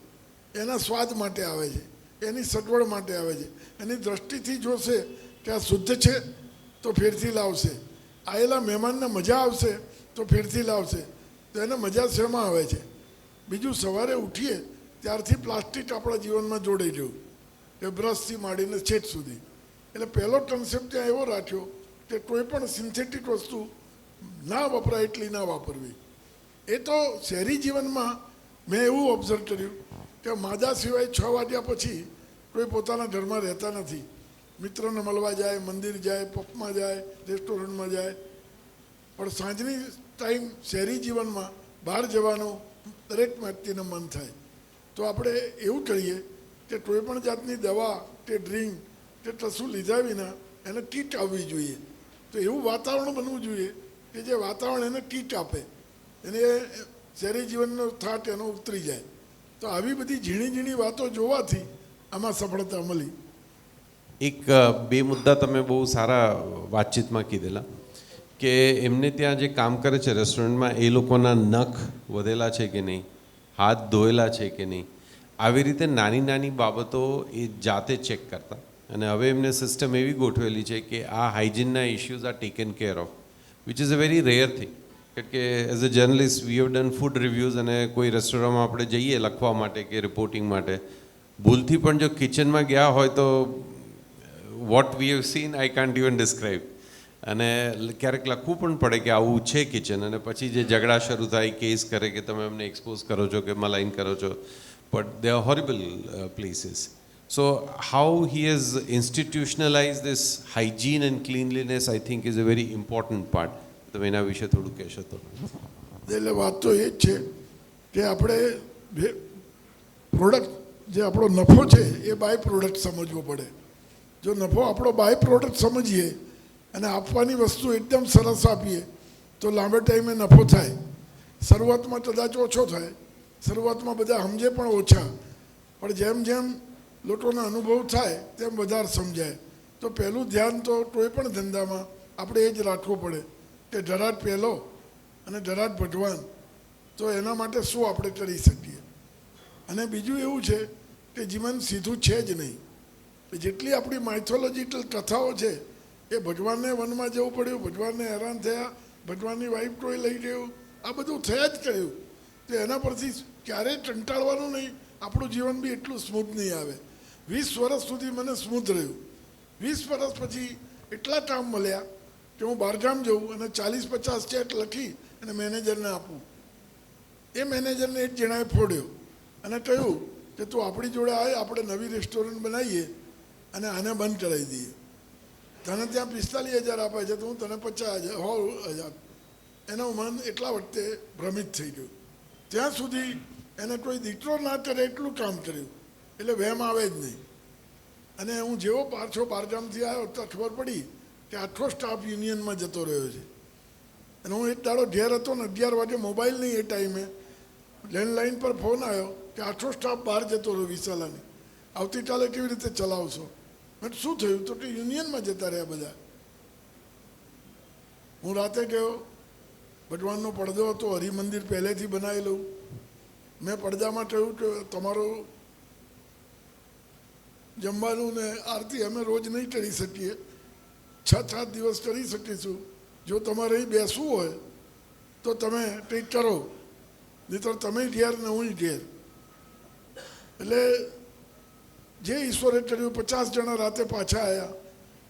એના સ્વાદ માટે આવે છે, એની સગવડ માટે આવે છે, એની દ્રષ્ટિથી જોશે કે આ શુદ્ધ છે તો ફેરથી લાવશે, આવેલા મહેમાનને મજા આવશે તો ફેરથી લાવશે. તો એને મજા શેમાં આવે છે? બીજું, સવારે ઉઠીએ ત્યારથી પ્લાસ્ટિક આપણા જીવનમાં જોડાઈ ગયું કે બ્રશથી માંડીને છેટ સુધી. એટલે પહેલો કન્સેપ્ટ ત્યાં એવો રાખ્યો કે કોઈ પણ સિન્થેટિક વસ્તુ ના વપરાય એટલી ના વાપરવી. એ તો શહેરી જીવનમાં મેં એવું ઓબ્ઝર્વ કર્યું કે માદા સિવાય 6 વાગ્યા પછી કોઈ પોતાના ઘરમાં રહેતા નથી. મિત્રોને મળવા જાય, મંદિર જાય, પબમાં જાય, રેસ્ટોરન્ટમાં જાય, પણ સાંજની ટાઈમ શહેરી જીવનમાં બહાર જવાનું દરેક વ્યક્તિને મન થાય. તો આપણે એવું કરીએ કે કોઈ પણ જાતની દવા કે ડ્રિંક કે કશું લીધા વિના એને કીટ આવવી જોઈએ. તો એવું વાતાવરણ બનવું જોઈએ કે જે વાતાવરણ એને કીટ આપે, એને શહેરી જીવનનો થાટ એનો ઉતરી જાય. તો આવી બધી ઝીણી ઝીણી વાતો જોવાથી આમાં સફળતા મળી. 1-2 મુદ્દા તમે બહુ સારા વાતચીતમાં કીધેલા કે એમને ત્યાં જે કામ કરે છે રેસ્ટોરન્ટમાં એ લોકોના નખ વધેલા છે કે નહીં, હાથ ધોયેલા છે કે નહીં, આવી રીતે નાની નાની બાબતો એ જાતે ચેક કરતા. અને હવે એમને સિસ્ટમ એવી ગોઠવેલી છે કે આ હાઇજીનના issues are taken care of, which is a very rare thing. કે as a journalist we have done food reviews અને કોઈ રેસ્ટોરન્ટમાં આપણે જઈએ લખવા માટે કે રિપોર્ટિંગ માટે, ભૂલથી પણ જો કિચનમાં ગયા હોય તો what we have seen I can't even describe. અને ક્યારેક લખવું પણ પડે કે આવું છે કિચન, અને પછી જે ઝઘડા શરૂ થાય, કેસ કરે કે તમે અમને એક્સપોઝ કરો છો કે મલાઈન કરો છો, but they are horrible places. So how he has institutionalized this hygiene and cleanliness, I think, is a very important part. તમે એના વિશે થોડું કહેશો તો? એટલે વાત તો એ જ છે કે આપણે પ્રોડક્ટ જે આપણો નફો છે એ બાય પ્રોડક્ટ સમજવો પડે. જો નફો આપણો બાય પ્રોડક્ટ સમજીએ અને આપવાની વસ્તુ એકદમ સરસ આપીએ તો લાંબા ટાઈમે નફો થાય. શરૂઆતમાં કદાચ ઓછો થાય, શરૂઆતમાં બધા સમજે પણ ઓછા, પણ જેમ જેમ લોકોનો અનુભવ થાય તેમ વધારે સમજાય. તો પહેલું ધ્યાન તો કોઈ પણ ધંધામાં આપણે એ જ રાખવું પડે કે ધરાટ પહેલો અને ધરાટ ભગવાન. તો એના માટે શું આપણે કરી શકીએ? અને બીજું એવું છે કે જીવન સીધું છે જ નહીં. જેટલી આપણી માઇથોલોજીકલ કથાઓ છે એ ભગવાનને વનમાં જવું પડ્યું, ભગવાનને હેરાન થયા, ભગવાનની વાઈફ કોઈ લઈ ગયું, આ બધું થયા જ કર્યું. તો એના પરથી ક્યારેય કંટાળવાનું નહીં. આપણું જીવન બી એટલું સ્મૂથ નહીં આવે. 20 વર્ષ સુધી મને સ્મૂથ રહ્યું. 20 વર્ષ પછી એટલા કામ મળ્યા કે હું બહારગામ જઉં અને 40-50 ચેક લખી અને મેનેજરને આપું. એ મેનેજરને એક જણાએ ફોડ્યો અને કહ્યું કે તું આપણી જોડે આવે, આપણે નવી રેસ્ટોરન્ટ બનાવીએ અને આને બંધ કરાવી દઈએ. તને ત્યાં 45,000 આપે છે તો હું તને 50,000. એનું મન એટલા વખતે ભ્રમિત થઈ ગયું. ત્યાં સુધી એને કોઈ દીકરો ના કરે એટલું કામ કર્યું, એટલે વહેમ આવે જ નહીં. અને હું જેવો પાછો બહારગામથી આવ્યો તો ખબર પડી કે આખો સ્ટાફ યુનિયનમાં જતો રહ્યો છે. અને હું એક દાડો ઘેર હતો ને 11 વાગે મોબાઈલ નહીં, એ ટાઈમે લેન્ડલાઇન પર ફોન આવ્યો કે આખો સ્ટાફ બહાર જતો રહ્યો વિશાલાની. આવતીકાલે કેવી રીતે ચલાવશો? મેં શું થયું? તો કે યુનિયનમાં જતા રહ્યા બધા. હું રાતે ગયો, ભગવાનનો પડદો હતો, હરિમંદિર પહેલેથી બનાવેલું. મેં પડદામાં કહ્યું કે તમારું જમવાનું ને આરતી અમે રોજ નહીં કરી શકીએ, 6-7 દિવસ કરી શકીશું. જો તમારે અહીં બેસવું હોય તો તમે કંઈક કરો, નહીં તો તમે ઘેર ને હું ઘેર. એટલે જે ઈશ્વરે કર્યું, 50 જણા રાતે પાછા આવ્યા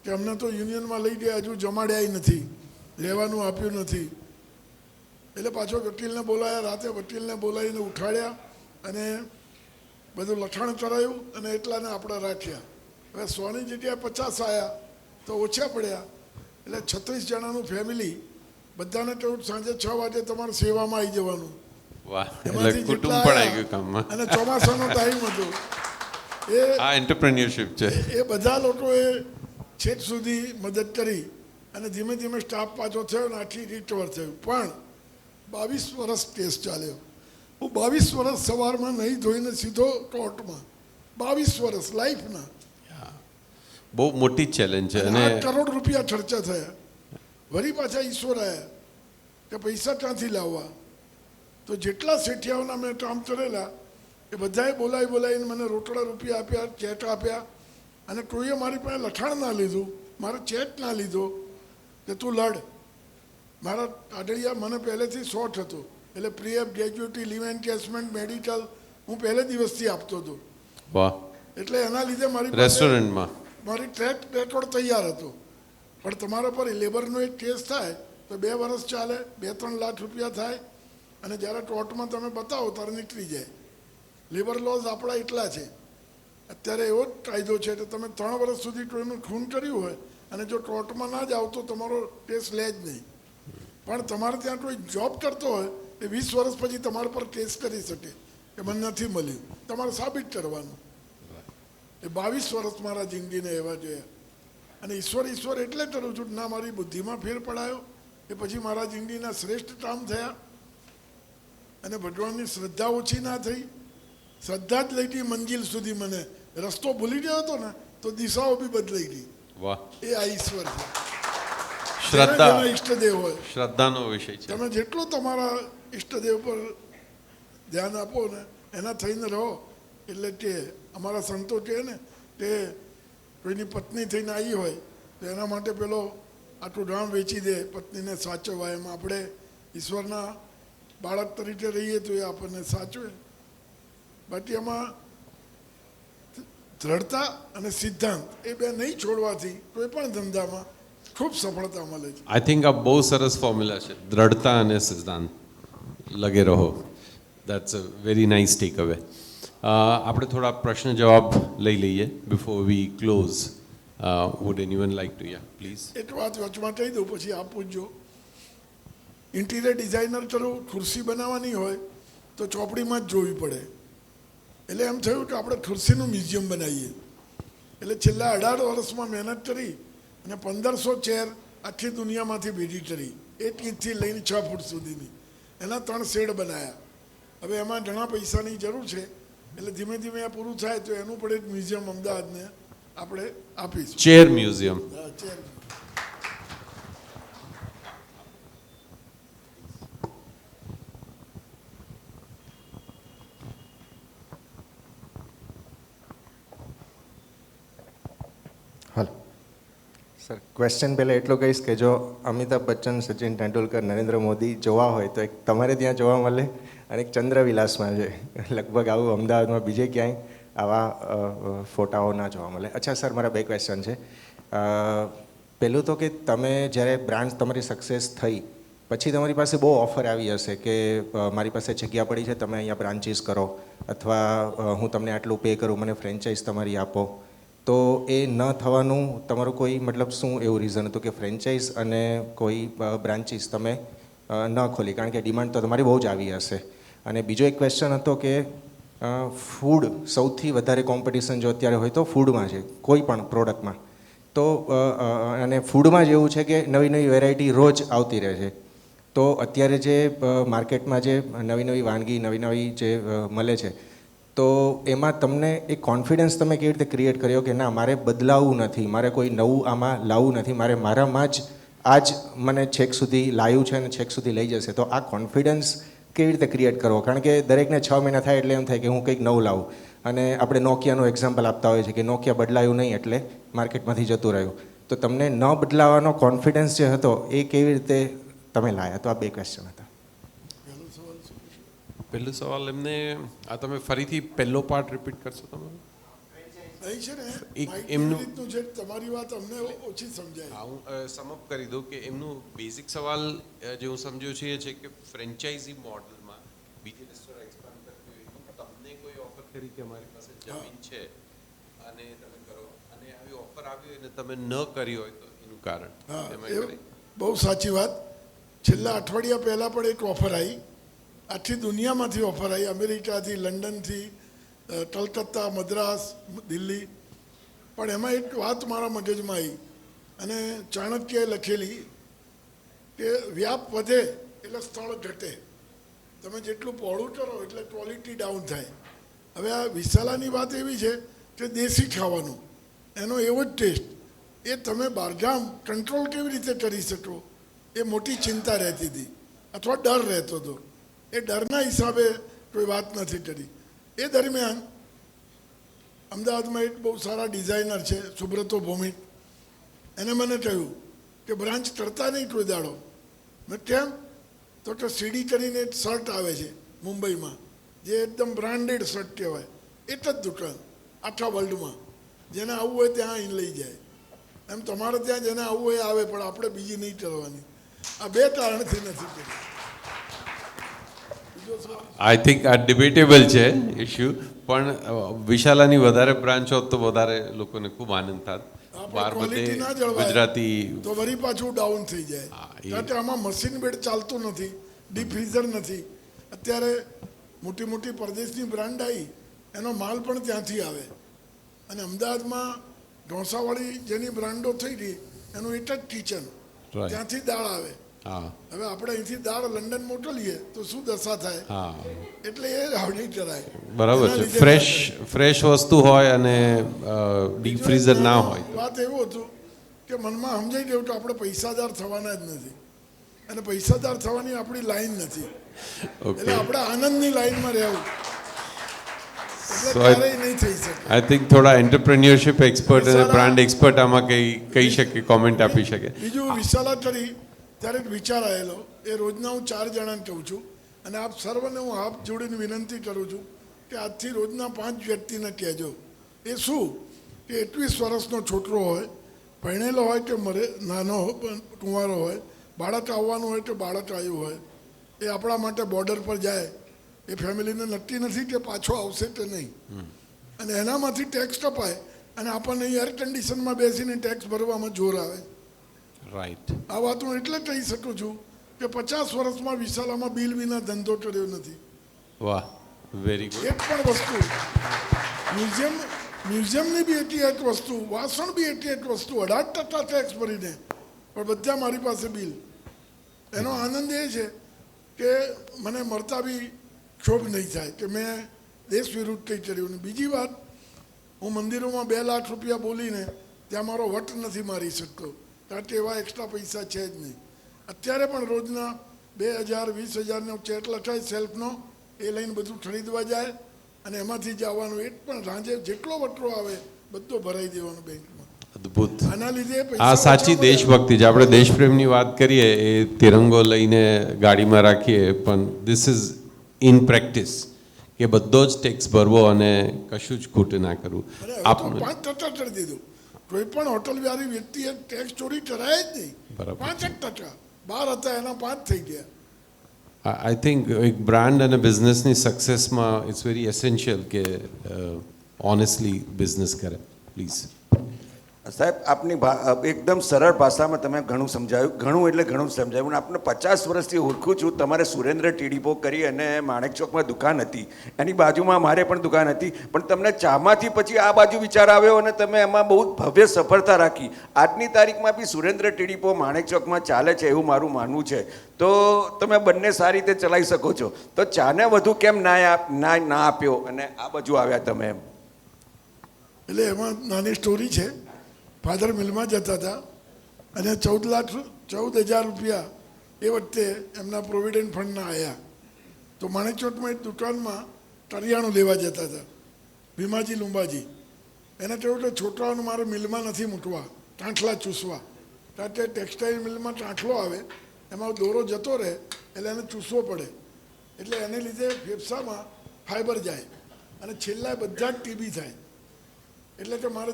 કે અમને તો યુનિયનમાં લઈ ગયા, હજુ જમાડ્યા નથી, લેવાનું આપ્યું નથી. એટલે પાછો વકીલને બોલાયા, રાતે વકીલને બોલાવીને ઉઠાડ્યા અને બધું લખાણ કરાયું અને એટલાને આપણે રાખ્યા. હવે 100ની જગ્યાએ 50 આવ્યા તો ઓછા પડ્યા. એટલે 36 જણાનું ફેમિલી, બધાને કહ્યું સાંજે 6 વાગે તમારે સેવામાં આવી જવાનું. વાહ, એટલે કુટુંબ પણ આવી ગયું કામમાં. અને ચોમાસાનો ટાઈમ હતો. આ એન્ટરપ્રેન્યોરશિપ છે. એ બધા લોકોએ છેક સુધી મદદ કરી અને ધીમે ધીમે સ્ટાફ પાછો થયો ને આખી રિકવર થયું. પણ 22 વર્ષ કેસ ચાલ્યો. હું 22 વર્ષ સવારમાં નહીં ધોઈને સીધો કોર્ટમાં. 22 વર્ષ લાઈફના. બહુ મોટી ચેલેન્જ છે. અને 8 કરોડ રૂપિયા ખર્ચા થયા. વળી પાછા ઈશ્વર આવ્યા કે પૈસા ક્યાંથી લાવવા? તો જેટલા શેઠિયાઓના મેં કામ કરેલા એ બધાએ બોલાવીને મને રોકડા રૂપિયા આપ્યા, ચેક આપ્યા. અને કોઈએ મારી પાસે લખાણ ના લીધું, મારો ચેક ના લીધો કે તું લડ. મારા આડળિયા મને પહેલેથી શોર્ટ હતો, એટલે પ્રીએફ, ગ્રેજ્યુટી, લીવ એન્કેસમેન્ટ, મેડિકલ હું પહેલે દિવસથી આપતો હતો. વાહ. એટલે એના લીધે મારી રેસ્ટોરન્ટમાં મારી ટ્રેક રેકોર્ડ તૈયાર હતો. પણ તમારા પર લેબરનો એક કેસ થાય તો 2 વર્ષ ચાલે, 2-3 લાખ રૂપિયા થાય અને જ્યારે કોર્ટમાં તમે બતાવો ત્યારે નીકળી જાય. લેબર લોઝ આપણા એટલા છે. અત્યારે એવો જ કાયદો છે કે તમે 3 વર્ષ સુધી કોઈનું ખૂન કર્યું હોય અને જો કોર્ટમાં ના જાઓ તો તમારો કેસ લે જ નહીં. પણ તમારે ત્યાં કોઈ જોબ કરતો હોય એ 20 વર્ષ પછી તમારા પર કેસ કરી શકે કે મને નથી મળ્યું, તમારે સાબિત કરવાનું. એ 22 વર્ષ મારા જિંદગીને એવા જોયા. અને ઈશ્વર એટલે કરું છું, ના મારી બુદ્ધિમાં ફેર પડાયો એ પછી મારા જિંદગીના શ્રેષ્ઠ કામ થયા. અને ભગવાનની શ્રદ્ધા ઓછી ના થઈ. શ્રદ્ધા જ લઈ ગઈ મંજિલ સુધી. મને રસ્તો ભૂલી ગયો હતો ને તો દિશાઓ બી બદલાઈ ગઈ. વાહ. એ આ ઈશ્વર છે. શ્રદ્ધા ઈષ્ટદેવ હોય, શ્રદ્ધાનો વિષય છે. તમે જેટલો તમારા ઈષ્ટદેવ પર ધ્યાન આપો ને એના થઈને રહો. એટલે કે અમારા સંતો કહે ને કે કોઈની પત્ની થઈને આવી હોય તો એના માટે પેલો આટલું ગામ વેચી દે પત્નીને સાચવવા. એમાં આપણે ઈશ્વરના બાળક તરીકે રહીએ તો એ આપણને સાચવે. બાકી એમાં દ્રઢતા અને સિદ્ધાંત એ બે નહીં છોડવાથી કોઈ પણ ધંધામાં ખૂબ સફળતા મળે છે. આઈ થિંક આ બહુ સરસ ફોર્મ્યુલા છે, દ્રઢતા અને સિદ્ધાંત. લગે રહો. That's a very nice take away. આપણે થોડા પ્રશ્ન જવાબ લઈ લઈએ before we close. Would anyone like to ya please? એક વાત વચમાં કહી દઉં, પછી આપ પૂછજો. ઇન્ટિરિયર ડિઝાઇનર ચલો ખુરશી બનાવવાની હોય તો ચોપડીમાં જ જોવી પડે. એટલે એમ થયું કે આપણે ખુરશીનું મ્યુઝિયમ બનાવીએ. એટલે છેલ્લા 18 વર્ષમાં મહેનત કરી અને 1500 ચેર આખી દુનિયામાંથી ભેગી કરી, 1 ઇંચથી લઈને 6 ફૂટ સુધીની. એના 3 શેડ બનાવ્યા. હવે એમાં ઘણા પૈસાની જરૂર છે, એટલે ધીમે ધીમે આ પૂરું થાય તો એનું પણ એક મ્યુઝિયમ અમદાવાદને આપણે આપીશું. Chair museum. હા, ચેર. હલો સર, ક્વેશ્ચન પહેલાં એટલું કહીશ કે જો અમિતાભ બચ્ચન, સચિન તેંડુલકર, નરેન્દ્ર મોદી જોવા હોય તો એક તમારે ત્યાં જોવા મળે અને એક ચંદ્રવિલાસમાં છે. લગભગ આવું અમદાવાદમાં બીજે ક્યાંય આવા ફોટાઓ ના જોવા મળે. અચ્છા સર, મારા 2 ક્વેશ્ચન છે. પહેલું તો કે તમે જ્યારે બ્રાન્ચ તમારી સક્સેસ થઈ પછી તમારી પાસે બહુ ઓફર આવી હશે કે મારી પાસે જગ્યા પડી છે, તમે અહીંયા બ્રાન્ચીસ કરો, અથવા હું તમને આટલું પે કરું, મને ફ્રેન્ચાઇઝ તમારી આપો. તો એ ન થવાનું તમારું કોઈ મતલબ શું એવું રીઝન હતું કે ફ્રેન્ચાઇઝ અને કોઈ બ્રાન્ચીસ તમે ન ખોલી? કારણ કે ડિમાન્ડ તો તમારી બહુ જ આવી હશે. અને બીજો એક ક્વેશ્ચન હતો કે ફૂડ સૌથી વધારે કોમ્પિટિશન જો અત્યારે હોય તો ફૂડમાં છે, કોઈ પણ પ્રોડક્ટમાં. તો અને ફૂડમાં જ એવું છે કે નવી નવી વેરાયટી રોજ આવતી રહે છે. તો અત્યારે જે માર્કેટમાં જે નવી નવી વાનગી, નવી નવી જે મળે છે, તો એમાં તમને એક કોન્ફિડન્સ તમે કેવી રીતે ક્રિએટ કર્યો કે ના, મારે બદલાવવું નથી, મારે કોઈ નવું આમાં લાવવું નથી, મારે મારામાં જ આ જ મને છેક સુધી લાવ્યું છે અને છેક સુધી લઈ જશે. તો આ કોન્ફિડન્સ કેવી રીતે ક્રિએટ કરવો? કારણ કે દરેકને 6 મહિના થાય એટલે એમ થાય કે હું કંઈક નવું લાવું. અને આપણે નોકિયાનું એક્ઝામ્પલ આપતા હોઈએ છીએ કે નોકિયા બદલાયું નહીં એટલે માર્કેટમાંથી જતું રહ્યું. તો તમને ન બદલાવાનો કોન્ફિડન્સ જે હતો એ કેવી રીતે તમે લાવ્યા? તો આ 2 ક્વેશ્ચન હતા. પહેલો સવાલ એમને, આ તમે ફરીથી પહેલો પાર્ટ રિપીટ કરશો તમે? અહીં છે ને એક માહિતી એમનું- એવી રીતનું છે, તમારી વાત અમને ઓછી સમજાય. હા, હું સમઅપ કરી દઉં કે એમનું બેઝિક સવાલ જે હું સમજ્યો છે એ છે કે ફ્રેન્ચાઇઝી મોડલમાં બીજી રેસ્ટોરન્ટ એક્સપાન્ડ કરતી હોય તો તમને કોઈ ઓફર કરી કે અમારી પાસે જમીન છે અને તમે કરો, અને આવી ઓફર આવી હોય ને તમે ન કરી હોય તો એનું કારણ? હા, Am I એ correct? બહુ સાચી વાત. છેલ્લા અઠવાડિયા પહેલાં પણ એક ઓફર આવી, આખી દુનિયામાંથી ઓફર આવી, અમેરિકાથી, લંડનથી, કલકત્તા, મદ્રાસ, દિલ્હી. પણ એમાં એક વાત મારા મગજમાં આવી અને ચાણક્યએ લખેલી કે વ્યાપ વધે એટલે સ્થળ ઘટે. તમે જેટલું પહોળું કરો એટલે ક્વોલિટી ડાઉન થાય. હવે આ વિશાલાની વાત એવી છે કે દેશી ખાવાનું, એનો એવો જ ટેસ્ટ, એ તમે બહારગામ કંટ્રોલ કેવી રીતે કરી શકો એ મોટી ચિંતા રહેતી હતી, અથવા ડર રહેતો હતો. એ ડરના હિસાબે કોઈ વાત નથી કરી. એ દરમિયાન અમદાવાદમાં એક બહુ સારા ડિઝાઇનર છે, સુબ્રતો ભૌમિક, એને મને કહ્યું કે બ્રાન્ચ કરતા નહીં કોઈ દાડો. મેં કેમ? તો કે સીડી કરીને એક શર્ટ આવે છે મુંબઈમાં, જે એકદમ બ્રાન્ડેડ શર્ટ કહેવાય, એક જ દુકાન આખા વર્લ્ડમાં, જેને આવવું હોય ત્યાં આવીને લઈ જાય. એમ તમારે ત્યાં જેને આવવું હોય આવે, પણ આપણે બીજી નહીં કરવાની. આ 2 કારણથી નથી કરી. બીજો સવાલ? આઈ થિંક આ ડિબેટેબલ છે ઇશ્યુ, પણ વિશાલાની વધારે બ્રાન્ચ હોત તો વધારે લોકોને ખૂબ આનંદ થાત. બાર બધે ક્વોલિટી ના જળવાય ગુજરાતી તો વળી પાછું ડાઉન થઈ હા, જાય. એ- કારણ કે આમાં મશીન બેડ ચાલતું નથી, ડીપ ફ્રીઝર નથી. અત્યારે મોટી મોટી પરદેશની બ્રાન્ડ આવી, એનો માલ પણ ત્યાંથી આવે. અને અમદાવાદમાં ઢોસાવાળી જેની બ્રાન્ડો થઈ ગઈ, એનું એક જ કિચન, Right. ત્યાંથી દાળ આવે. હા હવે આપણે અહીંથી દાળ લંડન મોકલીએ તો શું દશા થાય? હા એટલે એ નહીં કરાય. બરાબર એના છે. લીધે ફ્રેશ વસ્તુ હોય અને ડીપ ફ્રીઝર ના હોય તો. વાત એવું હતું કે મનમાં સમજાઈ ગયું કે આપણે પૈસાદાર થવાના જ નથી, અને પૈસાદાર થવાની આપણી લાઈન નથી. ઓકે, એટલે આપણે આનંદની લાઈનમાં રહેવું, એટલે So I- ક્યારેય નહીં થઈ શકે. આઈ થિંક થોડા એન્ટરપ્રેન્યોરશિપ એક્સપર્ટ અને વિશાલા- બ્રાન્ડ એક્સપર્ટ આમાં કહી શકે, કોમેન્ટ આપી શકે. બીજું વિશાલા કરી ત્યારે એક વિચાર આવેલો, એ રોજના હું 4 જણાને કહું છું, અને આપ સર્વને હું હાથ જોડીને વિનંતી કરું છું કે આજથી રોજના 5 વ્યક્તિને કહેજો. એ શું કે 21 વર્ષનો છોકરો હોય, ભણેલો હોય કે નાનો પણ કુંવારો હોય, બાળક આવવાનું હોય કે બાળક આવ્યું હોય, એ આપણા માટે બોર્ડર પર જાય એ ફેમિલીને નક્કી નથી કે પાછો આવશે કે નહીં, અને એનામાંથી ટેક્સ કપાય અને આપણને એર કન્ડિશનમાં બેસીને ટેક્સ ભરવામાં જોર આવે. રાઈટ. આ વાત હું એટલે કહી શકું છું કે 50 વર્ષમાં વિશાલામાં બિલ વિના ધંધો કર્યો નથી. વાહ, વેરી ગુડ. એક પણ વસ્તુ મ્યુઝિયમની બી એટલી એક વસ્તુ, વાસણ બી એટલી એક વસ્તુ 18% ટેક્સ ભરીને, પણ બધા મારી પાસે બિલ. એનો આનંદ એ છે કે મને મળતા બી ક્ષોભ નહીં થાય કે મેં દેશ વિરુદ્ધ કંઈ કર્યું નહીં. બીજી વાત, હું મંદિરોમાં 2 લાખ રૂપિયા બોલીને ત્યાં મારો વટ નથી મારી શકતો, કારણ કે એવા એક્સ્ટ્રા પૈસા છે જ નહીં. અત્યારે પણ રોજના 2000 20,000નો ચેક લખાય સેલ્ફનો, એ લઈને બધું ખરીદવા જાય અને એમાંથી જ આવવાનું. એક પણ સાંજે જેટલો વટરો આવે બધો ભરાઈ દેવાનો બેંકમાં. અદ્ભુત. આના લીધે આ પૈસા સાચી ઓછા દેશભક્તિ છે. આપણે દેશપ્રેમની વાત કરીએ, એ તિરંગો લઈને ગાડીમાં રાખીએ, પણ ધીસ ઇઝ ઇન પ્રેક્ટિસ કે બધો જ ટેક્સ ભરવો અને કશું જ ખોટું ના કરવું. અને હવે તો આપણે 5% કરી દીધું. કોઈ પણ હોટલવાળી વ્યક્તિએ ટેક્સ ચોરી કરાય જ નહીં. બરાબર. 5% 12 હતા એના 5 થઈ ગયા. આઈ થિંક એક બ્રાન્ડ અને બિઝનેસની સક્સેસમાં ઇટ્સ વેરી એસેન્શિયલ કે ઓનેસ્ટલી બિઝનેસ કરે. પ્લીઝ. સાહેબ, આપની એકદમ સરળ ભાષામાં તમે ઘણું સમજાવ્યું, ઘણું એટલે ઘણું સમજાવ્યું. અને આપને 50 વર્ષથી ઓળખું છું. તમારે સુરેન્દ્ર ટીડીપો કરી અને માણેક ચોકમાં દુકાન હતી, એની બાજુમાં મારે પણ દુકાન હતી, પણ તમને ચામાંથી પછી આ બાજુ વિચાર આવ્યો અને તમે એમાં બહુ ભવ્ય સફળતા રાખી. આજની તારીખમાં બી સુરેન્દ્ર ટીડીપો માણેક ચોકમાં ચાલે છે એવું મારું માનવું છે. તો તમે બંને સારી રીતે ચલાવી શકો છો, તો ચાને વધુ કેમ ના આપ્યો અને આ બાજુ આવ્યા તમે એમ? એટલે એમાં નાની સ્ટોરી છે. ફાધર મિલમાં જતા હતા અને 14,000 રૂપિયા એ વખતે એમના પ્રોવિડન્ટ ફંડના આવ્યા. તો માણેકચોકમાં એક દુકાનમાં કરિયાણું લેવા જતા હતા, ભીમાજી લુંબાજી. એને કહ્યું કે છોકરાઓને મારે મિલમાં નથી મૂકવા, ટાંઠલા ચૂસવા, કારણ કે ટેક્સટાઇલ મિલમાં ટાંઠલો આવે, એમાં દોરો જતો રહે એટલે એને ચૂસવો પડે, એટલે એને લીધે ફેફસામાં ફાઈબર જાય અને છેલ્લા બધા જ ટીબી થાય. એટલે કે મારે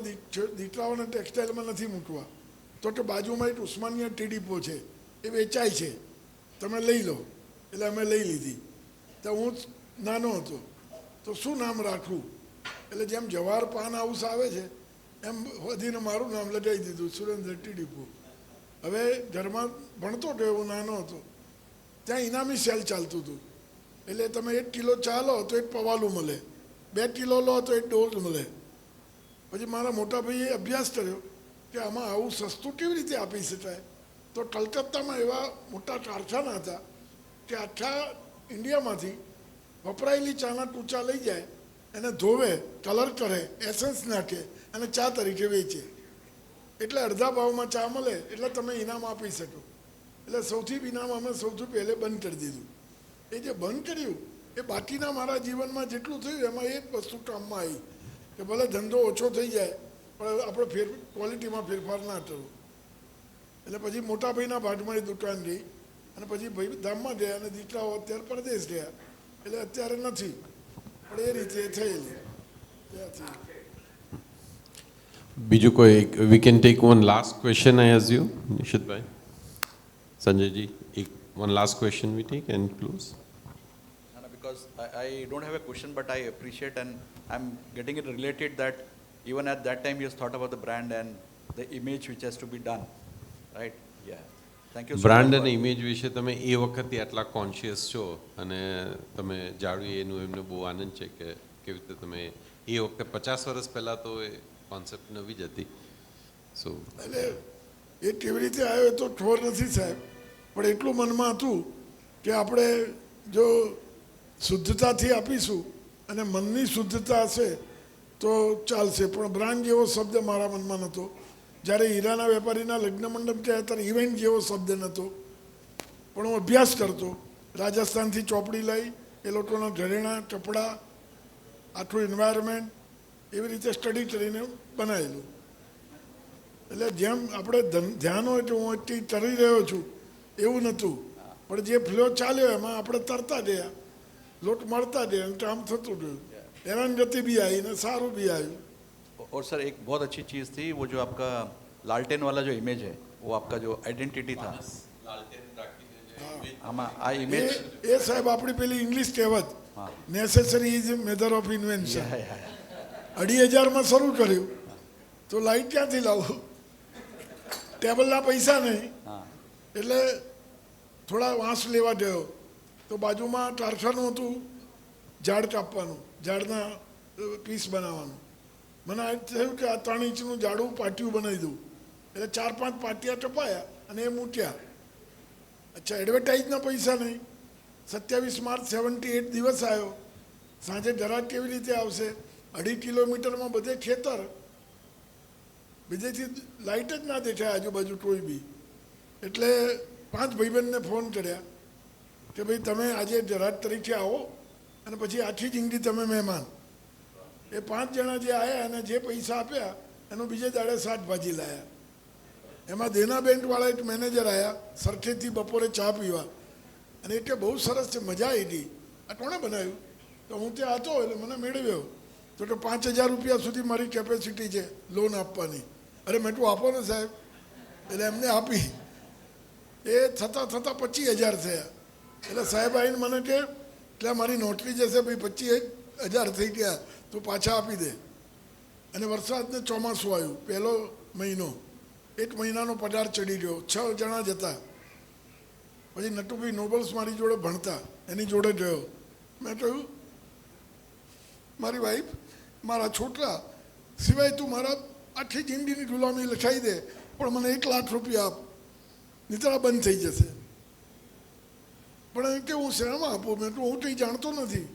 દીકરાઓને ટેક્સટાઇલમાં નથી મૂકવા. તો કે બાજુમાં એક ઉસ્માનિયા ટીડીપો છે, એ વેચાય છે, તમે લઈ લો. એટલે અમે લઈ લીધી. તો હું નાનો હતો, તો શું નામ રાખવું? એટલે જેમ જવાહર પાન હાઉસ આવે છે એમ વધીને મારું નામ લગાવી દીધું, સુરેન્દ્ર ટીડીપો. હવે ઘરમાં ભણતો હતો, હું નાનો હતો, ત્યાં ઇનામી સેલ ચાલતું હતું. એટલે તમે 1 કિલો ચા લો તો 1 પવાલું મળે, 2 કિલો લો તો 1 ડોઝ મળે. પછી મારા મોટા ભાઈએ અભ્યાસ કર્યો કે આમાં આવું સસ્તું કેવી રીતે આપી શકાય. તો કલકત્તામાં એવા મોટા કારખાના હતા કે આખા ઇન્ડિયામાંથી વપરાયેલી ચાના ટૂચા લઈ જાય, એને ધોવે, કલર કરે, એસન્સ નાખે અને ચા તરીકે વેચે. એટલે અડધા ભાવમાં ચા મળે, એટલે તમે ઇનામ આપી શકો. એટલે સૌથી ઇનામ અમે સૌથી પહેલે બંધ કરી દીધું. એ જે બંધ કર્યું એ બાકીના મારા જીવનમાં જેટલું થયું એમાં એક વસ્તુ કામમાં આવી કે ભલે ધંધો ઓછો થઈ જાય પણ આપણે ક્વોલિટીમાં ફેરફાર ના કરવો. એટલે પછી મોટા ભાઈના ભાગમાં એ દુકાન ગઈ અને પછી ભાઈ ધામમાં ગયા અને દીકરાઓ અત્યારે પરદેશ ગયા, એટલે અત્યારે નથી, પણ એ રીતે થયેલી ત્યાંથી. બીજું કોઈ? We can take one last question I assume. નિશિતભાઈ, સંજયજી, એક one last question we take and close. Because I don't have a question, but I appreciate and I'm getting it related that even at that time you has thought about the brand and the image which has to be done, right? Yeah. Thank you so brand much. અને ઇમેજ વિશે તમે એ વખતે આટલા કોન્શિયસ છો અને તમે જાળવી એનું એમને બહુ આનંદ છે કે કેવી રીતે તમે એ વખતે 50 વર્ષ પહેલાં તો એ કોન્સેપ્ટ નવી જ હતી. સો એટલે એ કેવી રીતે આવ્યો એ તો ખબર નથી સાહેબ, પણ એટલું મનમાં હતું કે આપણે જો શુદ્ધતાથી આપીશું અને મનની શુદ્ધતા હશે તો ચાલશે. પણ બ્રાન્ડ જેવો શબ્દ મારા મનમાં નહોતો. જ્યારે હીરાના વેપારીના લગ્ન મંડપ કહેવાય ત્યારે ઇવેન્ટ જેવો શબ્દ નહોતો. પણ હું અભ્યાસ કરતો, રાજસ્થાનથી ચોપડી લઈ, એ લોકોના ઘરેણાં, કપડાં, આખું એન્વાયરમેન્ટ એવી રીતે સ્ટડી કરીને બનાવેલું. એટલે જેમ આપણે ધ્યાન હોય કે હું એટલી તરી રહ્યો છું એવું નહોતું, પણ જે ફ્લો ચાલ્યો એમાં આપણે તરતા ગયા, લોટ મળતા ગયા અને કામ થતું ગયું. હેરાનગતિ भी आई ना सारू भी आयु. और सर एक बहुत अच्छी चीज़ थी वो जो आपका लालटेन वाला जो इमेज है वो आपका जो आइडेंटिटी था. આમાં આ ઇમેજ એ સાહેબ આપણી પેલી ઇંગ્લિશ કહેવત હા. Necessary is mother of invention. Yeah, yeah, yeah. 2,500 શરૂ કર્યું તો લાઇટ ક્યાંથી લાવું, ટેબલના પૈસા નહીં, હા. એટલે થોડા વાંસ લેવા ગયો તો બાજુમાં ટારખાનું હતું, ઝાડ કાપવાનું, ઝાડના પીસ બનાવવાનું. મને આ થયું કે આ 3 ઇંચનું જાડું પાટિયું બનાવી દઉં, એટલે 4-5 પાટિયા ટપાયા અને એ મૂટ્યા. અચ્છા, એડવર્ટાઇઝના પૈસા નહીં. 27 માર્ચ 78 દિવસ આવ્યો. સાંજે ઘરાક કેવી રીતે આવશે? 2.5 કિલોમીટરમાં બધે ખેતર, બીજેથી લાઇટ જ ના દેખાય આજુબાજુ કોઈ બી. એટલે 5 ભાઈબંધને ફોન કર્યા કે ભાઈ તમે આજે ઘરાક તરીકે આવો અને પછી આખી જિંદગી તમે મહેમાન. એ 5 જણા જે આવ્યા અને જે પૈસા આપ્યા એનું બીજે દાડે શાકભાજી લાયા. એમાં દેના બેંકવાળા એક મેનેજર આવ્યા સરખેજથી બપોરે ચા પીવા, અને એ કે બહુ સરસ છે, મજા આવી ગઈ. આ કોણે બનાવ્યું? તો હું ત્યાં હતો એટલે મને મેળવ્યો. તો કે 5,000 રૂપિયા સુધી મારી કેપેસિટી છે લોન આપવાની. અરે મેં તું આપો ને સાહેબ, એટલે એમને આપી. એ થતાં 25,000 થયા. એટલે સાહેબ આવીને મને કે એટલે મારી નોટરી જશે ભાઈ, 25,000 થઈ ગયા, તું પાછા આપી દે. અને વરસાદને ચોમાસું આવ્યું, પહેલો મહિનો, 1 મહિનાનો પગાર ચડી ગયો. 6 જણા જ હતા. પછી નટુભાઈ નોબલ્સ મારી જોડે ભણતા, એની જોડે ગયો. મેં કહ્યું મારી વાઈફ, મારા છોકરા સિવાય તું મારા આખી જિંદગીની ગુલામી લખાઈ દે, પણ મને 1 લાખ રૂપિયા આપ, નીતરા બંધ થઈ જશે. પણ એમ કે હું શેમાં આપું? મેં તો હું કંઈ જાણતો નથી,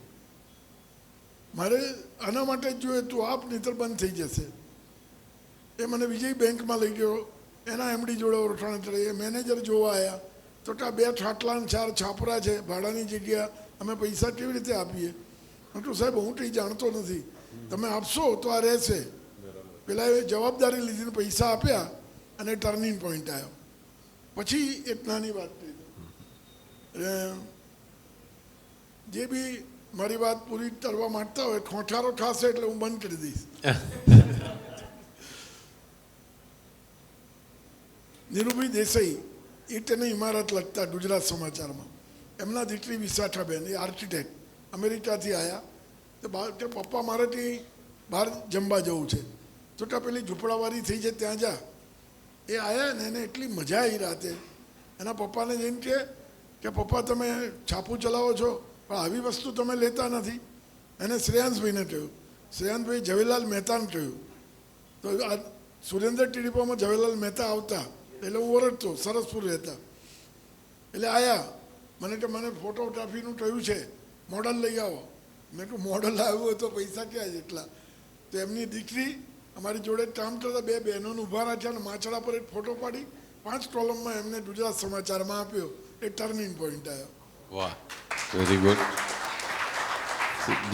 મારે આના માટે જ જોઈએ, તું આપ, નીતર બંધ થઈ જશે. એ મને વિજય બેંકમાં લઈ ગયો, એના એમડી જોડે ઓળખાણ કરી. એ મેનેજર જોવા આવ્યા તો કે 2 ખાટલા 4 છાપરા છે, ભાડાની જગ્યા, અમે પૈસા કેવી રીતે આપીએ? મેં કહ્યું સાહેબ હું કંઈ જાણતો નથી, તમે આપશો તો આ રહેશે. પેલા એ જવાબદારી લીધીને પૈસા આપ્યા અને ટર્નિંગ પોઈન્ટ આવ્યો. પછી એક નાની વાત કહી દઉં, જે બી મારી વાત પૂરી કરવા માંગતા હોય ખોંઠારો ખાશે એટલે હું બંધ કરી દઈશ. નીરુભાઈ દેસાઈ ઈટની ઇમારત લખતા ગુજરાત સમાચારમાં, એમના દીકરી વિશાખાબેન, એ આર્કિટેક્ટ, અમેરિકાથી આવ્યા. તો કે પપ્પા મારાથી બહાર જમવા જવું છે, તો કે પેલી ઝૂંપડાવાળી થઈ છે ત્યાં જા. એ આવ્યા ને એને એટલી મજા આવી રાતે. એના પપ્પાને જઈને કે પપ્પા તમે છાપું ચલાવો છો પણ આવી વસ્તુ તમે લેતા નથી. એને શ્રેયાંશભાઈને કહ્યું, શ્રેયાંશભાઈ ઝવેરલાલ મહેતાને કહ્યું. તો આ સુરેન્દ્ર ટીડીપોમાં ઝવેરલાલ મહેતા આવતા એટલે હું ઓળખતો, સરસપુર રહેતા. એટલે આવ્યા, મને કે મને ફોટોગ્રાફીનું કહ્યું છે, મોડલ લઈ આવો. મેં કહું મોડલ આવ્યું હોય તો પૈસા ક્યાં જેટલા? તો એમની દીકરી અમારી જોડે કામ કરતા 2 બહેનોને ઊભા રાખ્યા અને માછડા પર એક ફોટો પાડી 5 કોલમમાં એમને ગુજરાત સમાચારમાં આપ્યો. એ ટર્નિંગ પોઈન્ટ આવ્યો. વાહ, વેરી ગુડ.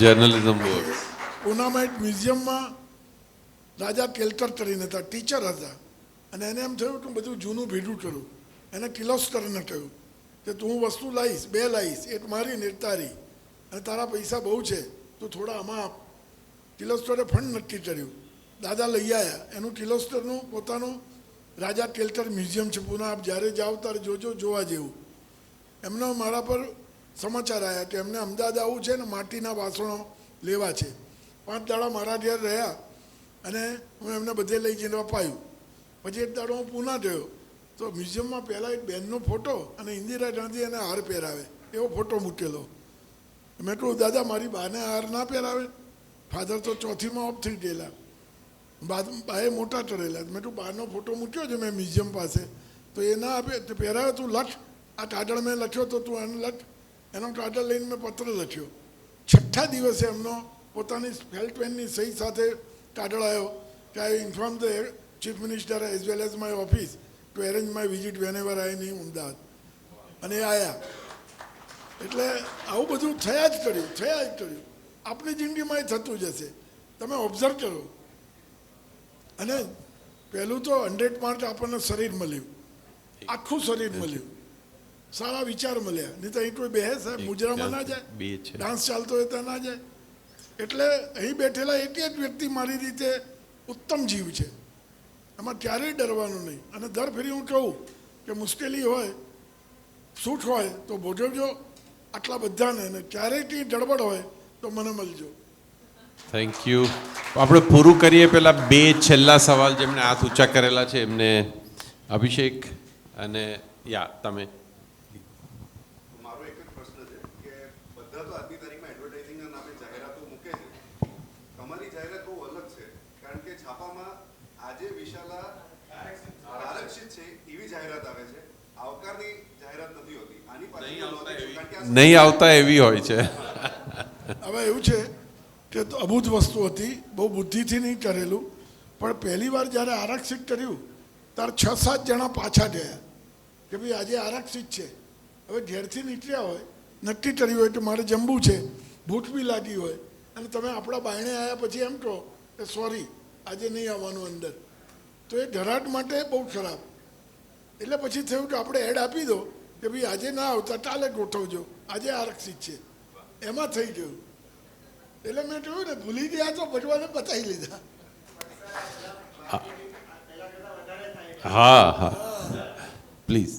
Journalism works. પૂનામાં એક મ્યુઝિયમમાં રાજા કેલકર કરીને હતા, ટીચર હતા, અને એને એમ થયું કે બધું જૂનું ભેગું કરું. એને કિર્લોસ્કરને કહ્યું કે તું વસ્તુ લાવીશ, 2 લાવીશ, એક મારી ને એક તારી, અને તારા પૈસા બહુ છે તો થોડા આમાં આપ. કિર્લોસ્કરે ફંડ નક્કી કર્યું, દાદા લઈ આવ્યા. એનું કિર્લોસ્કરનું પોતાનું રાજા કેલકર મ્યુઝિયમ છે પૂના. આપ જ્યારે જાઓ ત્યારે જોજો, જોવા જેવું. એમનો મારા પર સમાચાર આવ્યા કે એમને અમદાવાદ આવવું છે ને માટીના વાસણો લેવા છે. 5 દાડા મારા ઘેર રહ્યા અને હું એમને બધે લઈ જઈને અપાયું. પછી એક દાડો હું પૂના ગયો તો મ્યુઝિયમમાં પહેલાં એક બેનનો ફોટો અને ઇન્દિરા ગાંધી એને હાર પહેરાવે એવો ફોટો મૂકેલો. મેં કહું દાદા મારી બાને હાર ના પહેરાવે? ફાધર તો 4થીમાં ઓફ થઈ ગયેલા, બાએ મોટા કરેલા. મેં કહું બાનો ફોટો મૂક્યો છે મેં મ્યુઝિયમ પાસે, તો એ ના આપે તો પહેરાવે. તું લખ, આ કાગળ મેં લખ્યો તો તું એને લખ. એનો કાગળ લઈને મેં પત્ર લખ્યો. 6થા દિવસે એમનો પોતાની ફેલ્ટ પેનની સહી સાથે કાગળ આવ્યો કે I inform the chief minister as well as my office to arrange my visit whenever I in Ahmedabad. અને એ આવ્યા. એટલે આવું બધું થયા જ કર્યું. આપણી જિંદગીમાં એ થતું જશે, તમે ઓબ્ઝર્વ કરો. અને પહેલું તો 100 માર્ક આપણને શરીર મળ્યું, આખું શરીર મળ્યું, સારા વિચાર મળ્યા. નહીં તો અહીં કોઈ બેહે સાહેબ મુજરામાં ના જાય, ડાન્સ ચાલતો હોય તો ના જાય. એટલે અહીં બેઠેલા એક જ વ્યક્તિ મારી રીતે ઉત્તમ જીવ છે, એમાં ક્યારેય ડરવાનું નહીં. અને દર ફેરી હું કહું કે મુશ્કેલી હોય, સુખ હોય તો ભોગવજો. આટલા બધાને ને ક્યારેય કંઈ ગડબડ હોય તો મને મળજો. Thank you. આપણે પૂરું કરીએ પહેલાં બે છેલ્લા સવાલ જેમને હાથ ઊંચા કરેલા છે એમને અભિષેક અને યા તમે. મારો એક જ પ્રશ્ન છે કે બધા તો આજની તારીખમાં એડવર્ટાઇઝિંગના નામે જાહેરાતો મૂકે છે. તમારી જાહેરાત બહુ અલગ છે, કારણ કે છાપામાં આજે વિશાલા આરક્ષિત છે એવી જાહેરાત આવે છે, આવકારની જાહેરાત નથી હોતી. આની પાછળ નહીં આવતા એવી હોય છે. હવે એવું છે કે તો અબૂધ વસ્તુ હતી, બહુ બુદ્ધિથી નહીં કરેલું, પણ પહેલી વાર જ્યારે આરક્ષિત કર્યું ત્યારે 6-7 જણા પાછા ગયા કે ભાઈ આજે આરક્ષિત છે. હવે ઘેરથી નીકળ્યા હોય, નક્કી કર્યું હોય કે મારે જમવું છે, ભૂખ બી લાગી હોય, અને તમે આપણા બાયણે આવ્યા પછી એમ કહો કે સોરી આજે નહીં આવવાનું અંદર, તો એ ઘરાટ માટે બહુ ખરાબ. એટલે પછી થયું કે આપણે એડ આપી દો કે ભાઈ આજે ના આવતા કાલે ગોઠવજો, આજે આરક્ષિત છે. એમાં થઈ ગયું. એટલે મેં જોયું ને ભૂલી ગયા તો ભગવાને બતાવી લીધા. હા હા please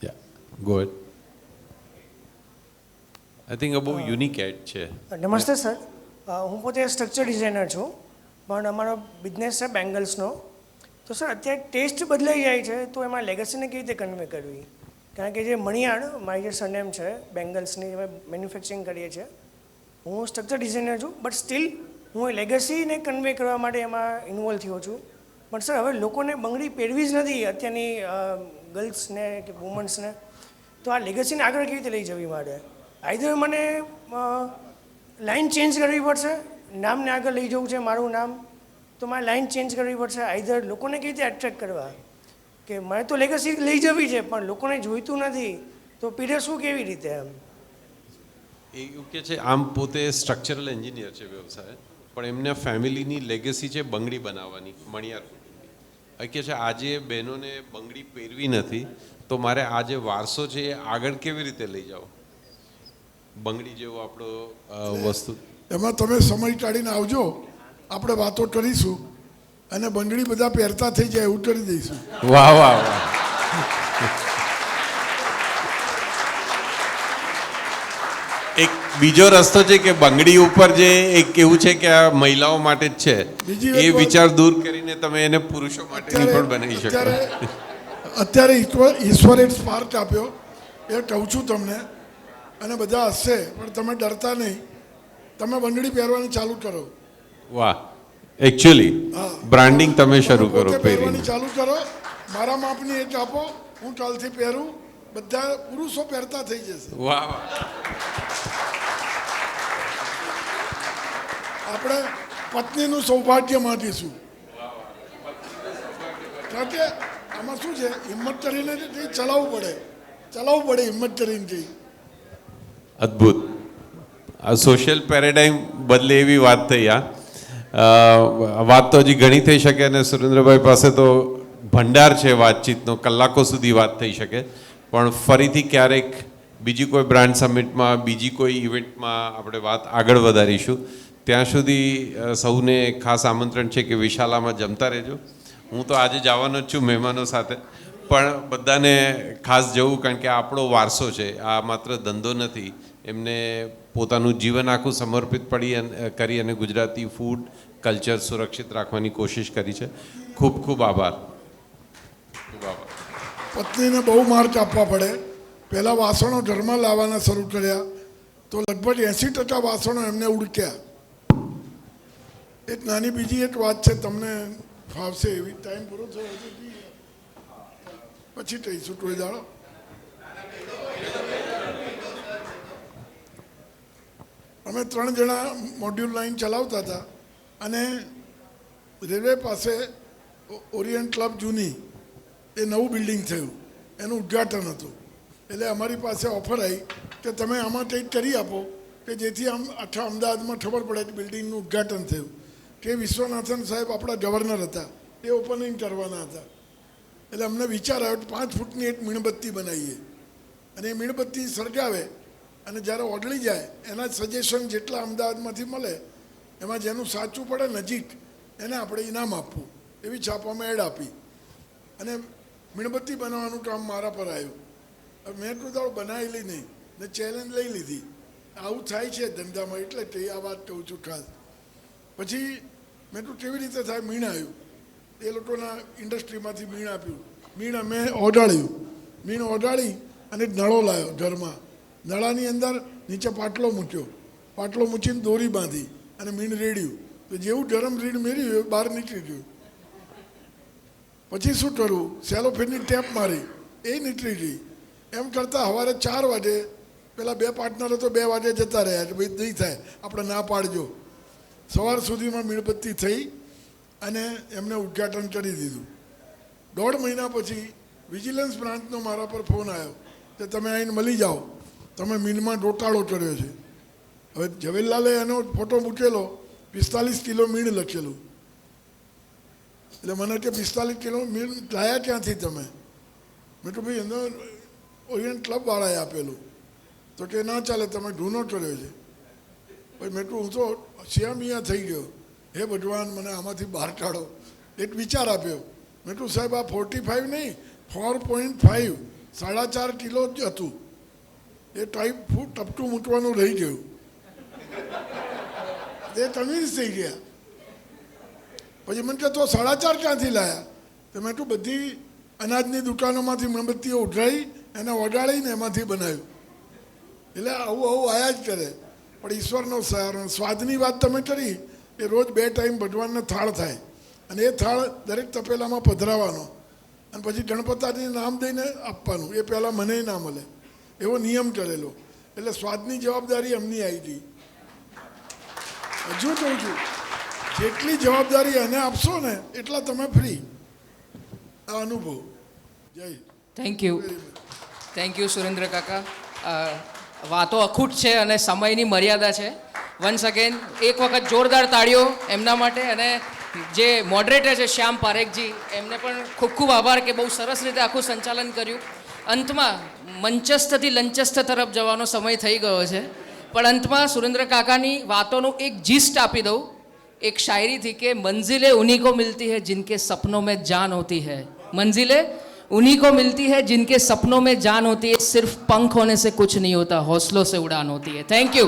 ya go ahead. I think બહુ યુનિક એડ છે. નમસ્તે સર, હું પોતે સ્ટ્રક્ચર ડિઝાઇનર છું, પણ અમારો બિઝનેસ છે બેંગલ્સનો. તો સર અત્યારે ટેસ્ટ બદલાઈ જાય છે, તો એમાં લેગસીને કેવી રીતે કન્વે કરવી? કારણ કે જે મણિયાળ મારી જે સરનેમ છે બેંગલ્સની, અમે મેન્યુફેક્ચરિંગ કરીએ છીએ. હું સ્ટ્રક્ચર ડિઝાઇનર છું, બટ સ્ટીલ હું એ લેગસીને કન્વે કરવા માટે એમાં ઇન્વોલ્વ થયો છું. પણ સર હવે લોકોને બંગડી પહેરવી જ નથી અત્યારની ગર્લ્સને કે વુમન્સને, તો આ લેગસીને આગળ કેવી રીતે લઈ જવી માટે? આઈધર મને લાઇન ચેન્જ કરવી પડશે, નામને આગળ લઈ જવું છે મારું નામ, તો મારે લાઇન ચેન્જ કરવી પડશે. આઈધર લોકોને કેવી રીતે એટ્રેક્ટ કરવા કે મારે તો લેગસી લઈ જવી છે પણ લોકોને જોઈતું નથી, તો પીરસવું કેવી રીતે? એમ એવું કે છે આમ પોતે સ્ટ્રક્ચરલ એન્જિનિયર છે વ્યવસાય, પણ એમને ફેમિલીની લેગેસી છે બંગડી બનાવવાની, મણિયાર કુટુંબની. કે છે આજે બહેનોને બંગડી પહેરવી નથી, તો મારે આ જે વારસો છે એ આગળ કેવી રીતે લઈ જાઓ? બંગડી જેવો આપણો વસ્તુ. એમાં તમે સમય કાઢીને આવજો, આપણે વાતો કરીશું અને બંગડી બધા પહેરતા થઈ જાય એવું કરી દઈશું. વાહ વાહ વાહ. એક બીજો રસ્તો છે કે બંગડી ઉપર જે એક એવું છે કે આ મહિલાઓ માટે જ છે, બીજી એ એક વાત- વિચાર દૂર કરીને તમે એને પુરુષો માટેની પણ બનાવી શકો. અત્યારે ઈશ્વરે એક સ્પાર્ક આપ્યો એ કહું છું તમને, અને બધા હસશે પણ તમે ડરતા નહીં, તમે બંગડી પહેરવાની ચાલુ કરો. વાહ. એકચ્યુઅલી બ્રાન્ડિંગ તમે શરૂ કરો પોતે પહેરવાની પહેરીને. ચાલુ કરો, મારા માપની એક આપો, હું કાલથી પહેરું, બધા પુરુષો પહેરતા થઈ જશે. વાહ વાહ. આપણે પત્નીનું સૌભાગ્ય માગીશું. કારણ કે આમાં શું છે, હિંમત કરીને કંઈ ચલાવવું પડે હિંમત કરીને કંઈ. અદ્ભુત. આ સોશિયલ પેરેડાઇમ બદલે એવી વાત થઈ. આ વાત તો હજી ઘણી થઈ શકે, અને સુરેન્દ્રભાઈ પાસે તો ભંડાર છે વાતચીતનો, કલાકો સુધી વાત થઈ શકે. પણ ફરીથી ક્યારેક બીજી કોઈ બ્રાન્ડ સમિટમાં, બીજી કોઈ ઇવેન્ટમાં આપણે વાત આગળ વધારીશું. ત્યાં સુધી સૌને ખાસ આમંત્રણ છે કે વિશાલામાં જમતા રહેજો. હું તો આજે જવાનો જ છું મહેમાનો સાથે, પણ બધાને ખાસ જવું, કારણ કે આ આપણો વારસો છે, આ માત્ર ધંધો નથી. એમને પોતાનું જીવન આખું સમર્પિત કરી અને ગુજરાતી ફૂડ કલ્ચર સુરક્ષિત રાખવાની કોશિશ કરી છે. ખૂબ ખૂબ આભાર. ખૂબ આભાર. પત્નીને બહુ માર્ક આપવા પડે. પહેલાં વાસણો ઘરમાં લાવવાના શરૂ કર્યા તો લગભગ 80% વાસણો એમને ઉડક્યા. એક નાની બીજી એક વાત છે, તમને ફાવશે એવી. ટાઈમ પૂરો થયો પછી કહીશું કોઈ દાડો. અમે 3 જણા મોડ્યુલ લાઈન ચલાવતા હતા, અને રેલવે પાસે ઓરિયન્ટ ક્લબ જૂની એ નવું બિલ્ડિંગ થયું, એનું ઉદ્ઘાટન હતું. એટલે અમારી પાસે ઓફર આવી કે તમે આમાં કંઈક કરી આપો કે જેથી આમ આખા અમદાવાદમાં ખબર પડે કે બિલ્ડિંગનું ઉદ્ઘાટન થયું. કે વિશ્વનાથન સાહેબ આપણા ગવર્નર હતા, એ ઓપનિંગ કરવાના હતા. એટલે અમને વિચાર આવ્યો કે 5 ફૂટની એક મીણબત્તી બનાવીએ, અને એ મીણબત્તી સળગાવે, અને જ્યારે ઓગળી જાય એના સજેશન જેટલા અમદાવાદમાંથી મળે એમાં જેનું સાચું પડે નજીક એને આપણે ઇનામ આપવું, એવી છાપામાં એડ આપી. અને મીણબત્તી બનાવવાનું કામ મારા પર આવ્યું. મેં કોઈ દાડો બનાવેલી નહીં, ને ચેલેન્જ લઈ લીધી. આવું થાય છે ધંધામાં, એટલે તે આ વાત કહું છું ખાસ. પછી મેં તો કેવી રીતે થાય, મીણ આવ્યું, એ લોકોના ઇન્ડસ્ટ્રીમાંથી મીણ આપ્યું, મીણ અમે ઓઢાળ્યું, મીણ ઓઢાળી અને નળો લાવ્યો ઘરમાં, નળાની અંદર નીચે પાટલો મૂક્યો, પાટલો મૂકીને દોરી બાંધી અને મીણ રેડ્યું, તો જેવું ગરમ રીણ મેળ્યું એ બહાર નીકળી ગયું. પછી શું કરવું, સેલોફેનની ટેપ મારી, એ નીકળી ગઈ. એમ કરતાં સવારે 4 વાગે પેલા 2 પાર્ટનરો તો 2 વાગે જતા રહ્યા કે ભાઈ નહીં થાય, આપણે ના પાડજો. સવાર સુધીમાં મીણબત્તી થઈ અને એમને ઉદ્ઘાટન કરી દીધું. 1.5 મહિના પછી વિજિલન્સ બ્રાન્ચનો મારા પર ફોન આવ્યો કે તમે આવીને મળી જાઓ, તમે મીણમાં ગોટાળો કર્યો છે. હવે ઝવેરલાલે એનો ફોટો મૂકેલો, 45 કિલો મીણ લખેલું. એટલે મને કે 45 કિલો મીણ લાયા ક્યાંથી તમે? મેં તો ભાઈ એનો ઓરિયન્ટ ક્લબવાળાએ આપેલું. તો કે ના ચાલે, તમે ગુનો કર્યો છે. ભાઈ મેં તો હું તો શિયામિયા થઈ ગયો, હે ભગવાન મને આમાંથી બહાર કાઢો. એક વિચાર આપ્યો, મેં તો સાહેબ આ 45 નહીં 4.5 4.5 કિલો જ હતું. એ ટાઈપ ફૂટ ટપટું મૂકવાનું રહી ગયું, એ તમીઝ થઈ ગયા. પછી મને કહે તો 4.5 ક્યાંથી લાયા? તો મેં તો બધી અનાજની દુકાનોમાંથી મીણબત્તીઓ ઉઘરાઈ એને ઓગાળીને એમાંથી બનાવ્યું. એટલે આવું આયા જ કરે. પણ ઈશ્વરનો સ્વાદની વાત તમે કરી, એ રોજ 2 ટાઈમ ભગવાનને થાળ થાય અને એ થાળ દરેક તપેલામાં પધરાવવાનો અને પછી ગણપતાજીનું નામ દઈને આપવાનું, એ પહેલાં મને ના મળે એવો નિયમ કરેલો. એટલે સ્વાદની જવાબદારી એમની આવી ગઈ. હજુ કહું છું, જેટલી જવાબદારી એને આપશો ને એટલા તમે ફ્રી. આ અનુભવ. જય. થેન્ક યુ સુરેન્દ્ર કાકા. વાતો અખૂટ છે અને સમયની મર્યાદા છે. વન્સ અગેન એક વખત જોરદાર તાળીઓ એમના માટે. અને જે મોડરેટર છે શ્યામ પારેખજી, એમને પણ ખૂબ ખૂબ આભાર કે બહુ સરસ રીતે આખું સંચાલન કર્યું. અંતમાં મંચસ્થથી લંચસ્થ તરફ જવાનો સમય થઈ ગયો છે, પણ અંતમાં સુરેન્દ્ર કાકાની વાતોનું એક જીસ્ટ આપી દઉં એક શાયરીથી કે મંजिलें उन्हीं को मिलती है जिनके सपनों में जान होती है, मंजिलें उन्हीं को मिलती है जिनके सपनों में जान होती है, सिर्फ पंख होने से कुछ नहीं होता, हौसलों से उड़ान होती है. Thank you.